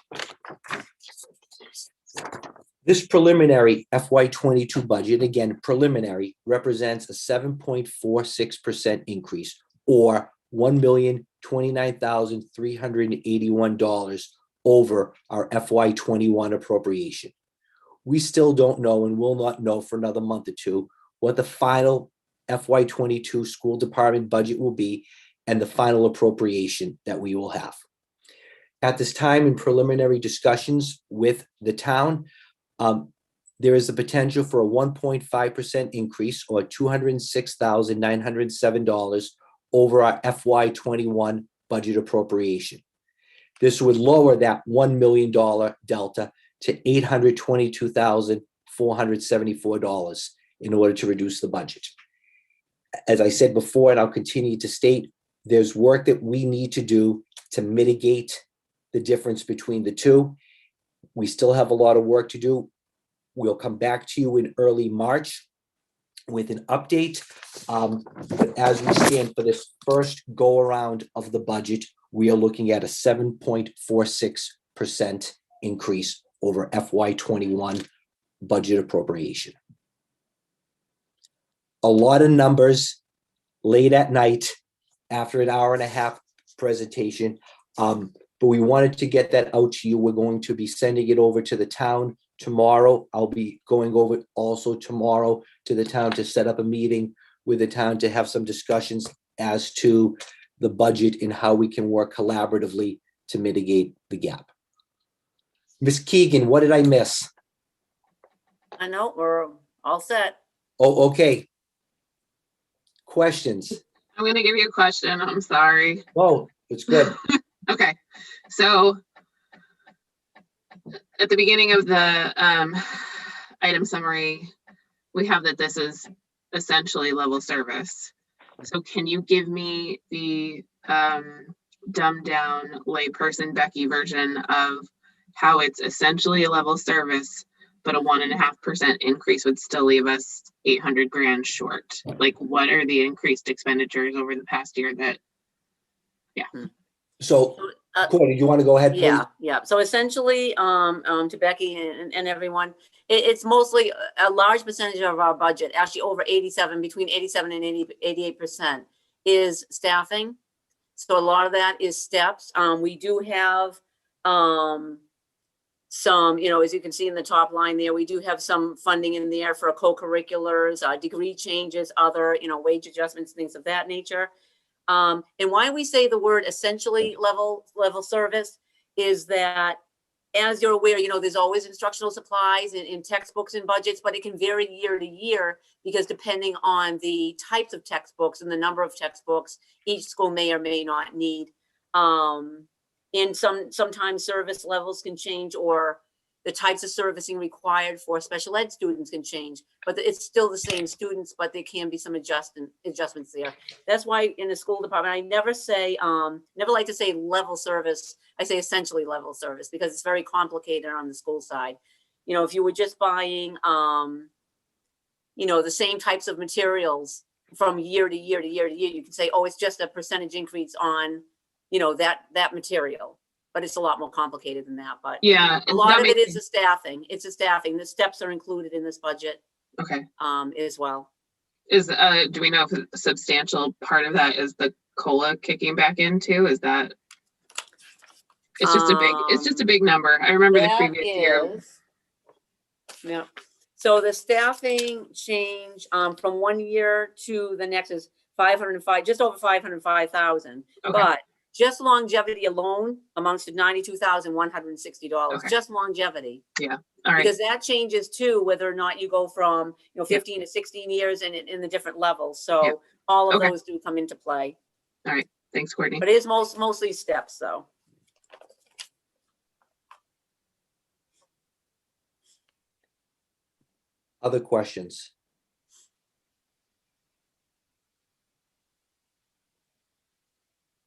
This preliminary FY22 budget, again, preliminary, represents a 7.46% increase or $1,029,381 over our FY21 appropriation. We still don't know and will not know for another month or two what the final FY22 school department budget will be and the final appropriation that we will have. At this time, in preliminary discussions with the town, there is a potential for a 1.5% increase or $206,907 over our FY21 budget appropriation. This would lower that $1 million delta to $822,474 in order to reduce the budget. As I said before, and I'll continue to state, there's work that we need to do to mitigate the difference between the two. We still have a lot of work to do. We'll come back to you in early March with an update. But as we stand for this first go around of the budget, we are looking at a 7.46% increase over FY21 budget appropriation. A lot of numbers late at night after an hour and a half presentation. But we wanted to get that out to you. We're going to be sending it over to the town tomorrow. I'll be going over also tomorrow to the town to set up a meeting with the town to have some discussions as to the budget and how we can work collaboratively to mitigate the gap. Ms. Keegan, what did I miss? I know, we're all set. Oh, okay. Questions? I'm going to give you a question. I'm sorry. Oh, it's good. Okay. So at the beginning of the item summary, we have that this is essentially level service. So can you give me the dumbed down layperson Becky version of how it's essentially a level service, but a 1.5% increase would still leave us 800 grand short? Like, what are the increased expenditures over the past year that, yeah. So, Courtney, do you want to go ahead, please? Yeah. So essentially, to Becky and everyone, it's mostly a large percentage of our budget, actually over 87, between 87 and 88% is staffing. So a lot of that is steps. We do have some, as you can see in the top line there, we do have some funding in there for co-curriculars, degree changes, other, wage adjustments, things of that nature. And why we say the word essentially level service is that, as you're aware, there's always instructional supplies in textbooks and budgets, but it can vary year to year because depending on the types of textbooks and the number of textbooks each school may or may not need. And sometimes service levels can change, or the types of servicing required for special ed students can change, but it's still the same students, but there can be some adjustments there. That's why in the school department, I never like to say level service. I say essentially level service because it's very complicated on the school side. If you were just buying, the same types of materials from year to year to year to year, you can say, oh, it's just a percentage increase on, that material. But it's a lot more complicated than that. But yeah, a lot of it is the staffing. It's the staffing. The steps are included in this budget. Okay. As well. Do we know if a substantial part of that is the COLA kicking back into? Is that? It's just a big number. I remember the previous year. Yeah. So the staffing change from one year to the next is 505, just over 505,000. Okay. But just longevity alone amounts to $92,160. Okay. Just longevity. Yeah. All right. Because that changes too, whether or not you go from 15 to 16 years and in the different levels. So all of those do come into play. All right. Thanks, Courtney. But it is mostly steps though. Other questions?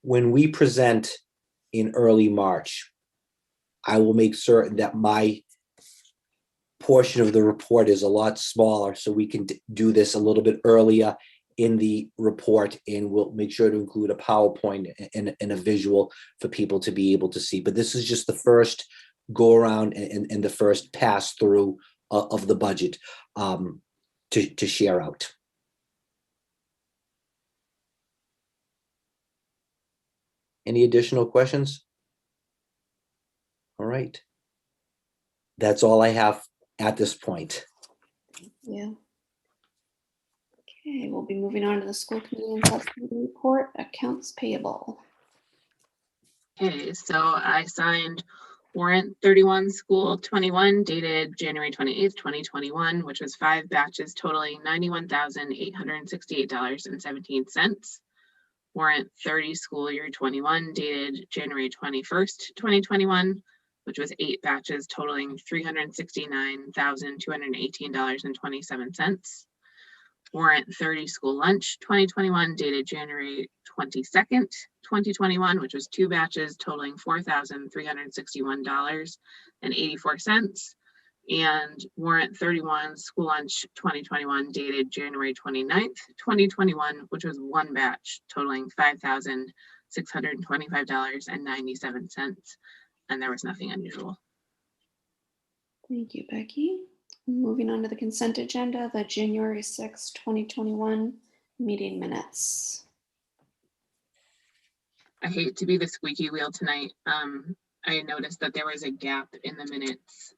When we present in early March, I will make certain that my portion of the report is a lot smaller so we can do this a little bit earlier in the report, and we'll make sure to include a PowerPoint and a visual for people to be able to see. But this is just the first go around and the first pass through of the budget to share out. Any additional questions? All right. That's all I have at this point. Yeah. Okay, we'll be moving on to the school committee and subcommittee report, accounts payable. Okay, so I signed warrant 31 school 21 dated January 28th, 2021, which was 5 batches totaling $91,868.17. Warrant 30 school year 21 dated January 21st, 2021, which was 8 batches totaling $369,218.27. Warrant 30 school lunch 2021 dated January 22nd, 2021, which was 2 batches totaling $4,361.84. And warrant 31 school lunch 2021 dated January 29th, 2021, which was 1 batch totaling $5,625.97. And there was nothing unusual. Thank you, Becky. Moving on to the consent agenda, the January 6, 2021 meeting minutes. I hate to be the squeaky wheel tonight. I noticed that there was a gap in the minutes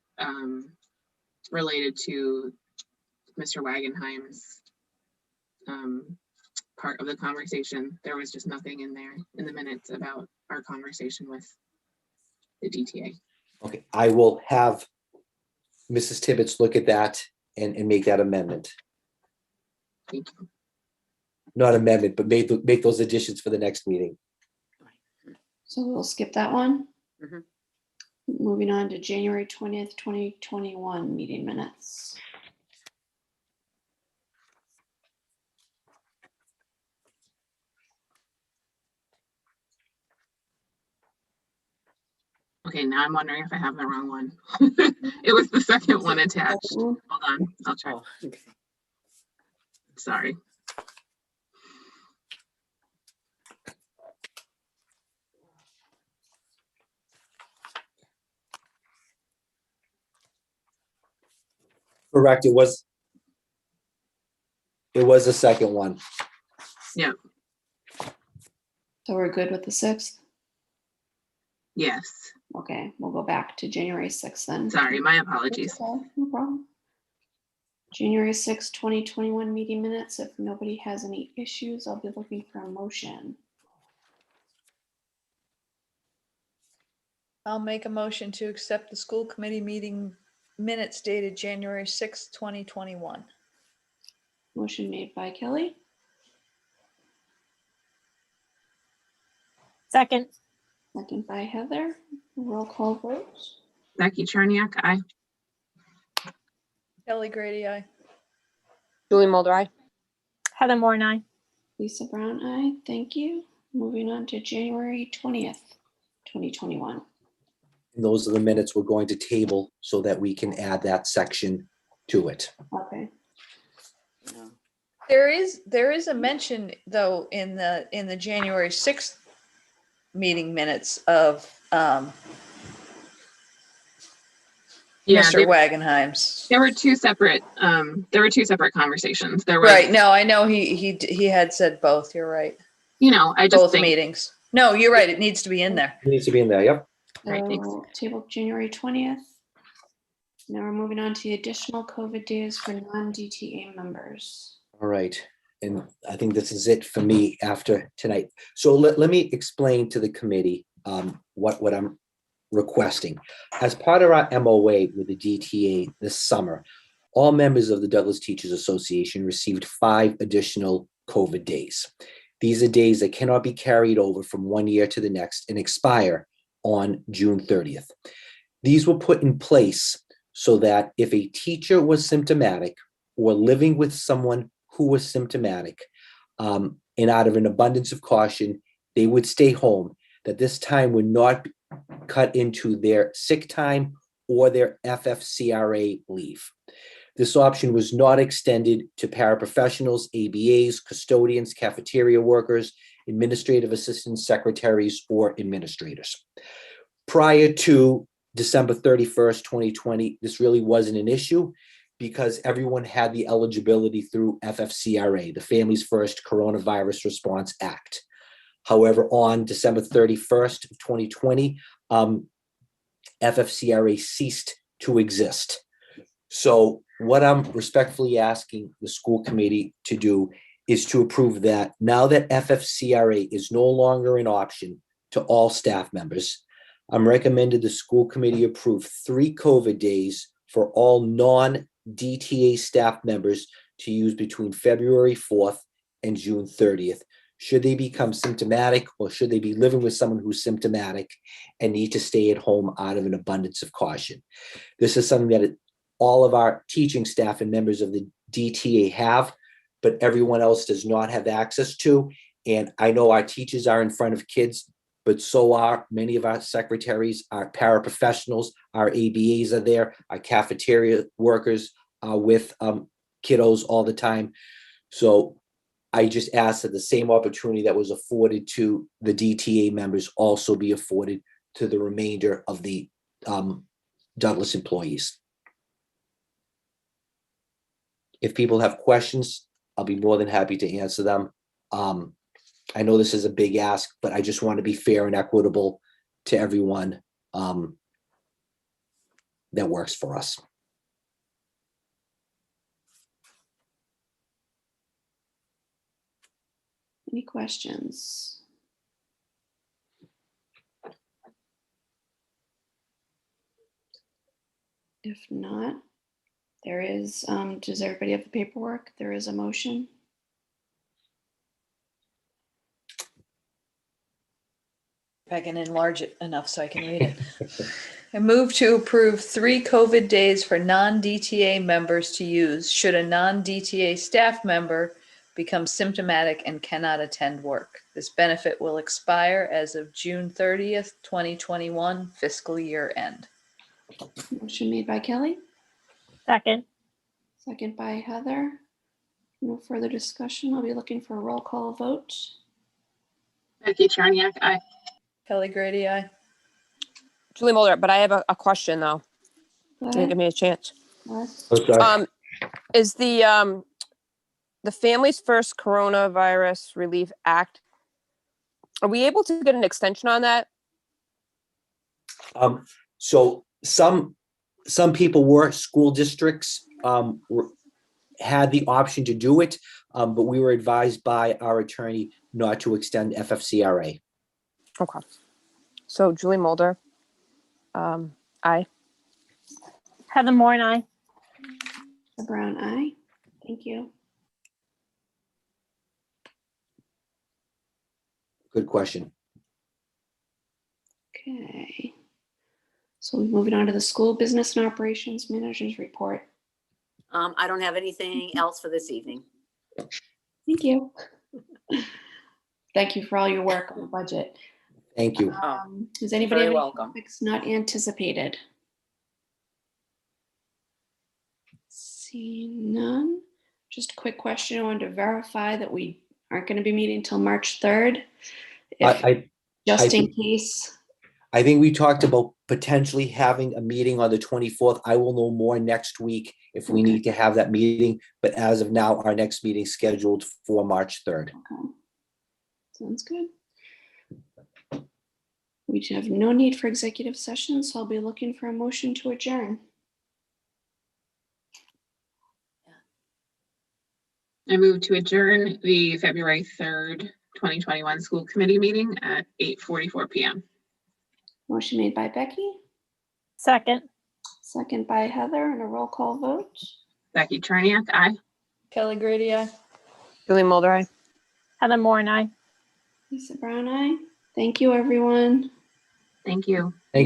related to Mr. Wagenheim's part of the conversation. There was just nothing in there in the minutes about our conversation with the DTA. Okay, I will have Mrs. Tibbetts look at that and make that amendment. Thank you. Not amendment, but make those additions for the next meeting. So we'll skip that one. Mm-hmm. Moving on to January 20th, 2021 meeting minutes. Okay, now I'm wondering if I have the wrong one. It was the second one attached. Hold on, I'll try. Okay. Sorry. Correct, it was the second one. Yeah. So we're good with the 6th? Yes. Okay, we'll go back to January 6th then. Sorry, my apologies. Okay, no problem. January 6th, 2021 meeting minutes. If nobody has any issues, I'll be looking for a motion. I'll make a motion to accept the school committee meeting minutes dated January 6th, 2021. Motion made by Kelly, Second, second by Heather. Roll call vote. Becky Charniak, aye. Kelly Grady, aye. Julie Mulder, aye. Heather Moore and I. Lisa Brown, aye. Thank you. Moving on to January 20th, 2021. And those are the minutes we're going to table so that we can add that section to it. Okay. There is a mention though in the January 6th meeting minutes of Yeah, Mr. Wagenheim's. There were two separate conversations. There was, Right. No, I know he had said both. You're right. you know, I just Both think, meetings. No, you're right. It needs to be in there. It needs to be in there, yep. Right, thanks. So table January 20th. Now we're moving on to the additional COVID days for non-DTA members. All right, and I think this is it for me after tonight. So let me explain to the committee what I'm requesting. As part of our MOA with the DTA this summer, all members of the Douglas Teachers Association received 5 additional COVID days. These are days that cannot be carried over from one year to the next and expire on June 30th. These were put in place so that if a teacher was symptomatic or living with someone who was symptomatic, and out of an abundance of caution, they would stay home, that this time would not cut into their sick time or their FFCRA leave. This option was not extended to paraprofessionals, ABAs, custodians, cafeteria workers, administrative assistants, secretaries, or administrators. Prior to December 31st, 2020, this really wasn't an issue because everyone had the eligibility through FFCRA, the Families First Coronavirus Response Act. However, on December 31st, 2020, FFCRA ceased to exist. So what I'm respectfully asking the school committee to do is to approve that now that FFCRA is no longer an option to all staff members, I'm recommended the school committee approve 3 COVID days for all non-DTA staff members to use between February 4th and June 30th. Should they become symptomatic or should they be living with someone who's symptomatic and need to stay at home out of an abundance of caution? This is something that all of our teaching staff and members of the DTA have, but everyone else does not have access to. And I know our teachers are in front of kids, but so are many of our secretaries, our paraprofessionals, our ABAs are there, our cafeteria workers are with kiddos all the time. So I just ask that the same opportunity that was afforded to the DTA members also be afforded to the remainder of the Douglas employees. If people have questions, I'll be more than happy to answer them. I know this is a big ask, but I just want to be fair and equitable to everyone that works for us. Any questions? If not, there is, does everybody have the paperwork? There is a motion. If I can enlarge it enough so I can read it. I move to approve 3 COVID days for non-DTA members to use should a non-DTA staff member become symptomatic and cannot attend work. This benefit will expire as of June 30th, 2021, fiscal year end. Motion made by Kelly, second, second by Heather. No further discussion. I'll be looking for a roll call vote. Becky Charniak, aye. Kelly Grady, aye. Julie Mulder, but I have a question though. Go Can you give ahead. me a chance? Okay. Is the Families First Coronavirus Relief Act, are we able to get an extension on that? So some people were school districts had the option to do it, but we were advised by our attorney not to extend FFCRA. Okay. So Julie Mulder, Aye. Heather Moore and I. Lisa Brown, aye. Thank you. Good question. Okay. So we're moving on to the school business and operations managers report. I don't have anything else for this evening. Thank you. Thank you for all your work on the budget. Thank you. Does anybody Very have any welcome. topics not anticipated? See none. Just a quick question. I wanted to verify that we aren't going to be meeting until March 3rd. Just in case. I think we talked about potentially having a meeting on the 24th. I will know more next week if we need to have that meeting. But as of now, our next meeting is scheduled for March 3rd. Okay. Sounds good. We have no need for executive session, so I'll be looking for a motion to adjourn. I move to adjourn the February 3rd, 2021 school committee meeting at 8:44 p.m. Motion made by Becky, Second. second by Heather, and a roll call vote. Becky Charniak, aye. Kelly Grady, aye. Julie Mulder, aye. Heather Moore and I. Lisa Brown, aye. Thank you, everyone. Thank you.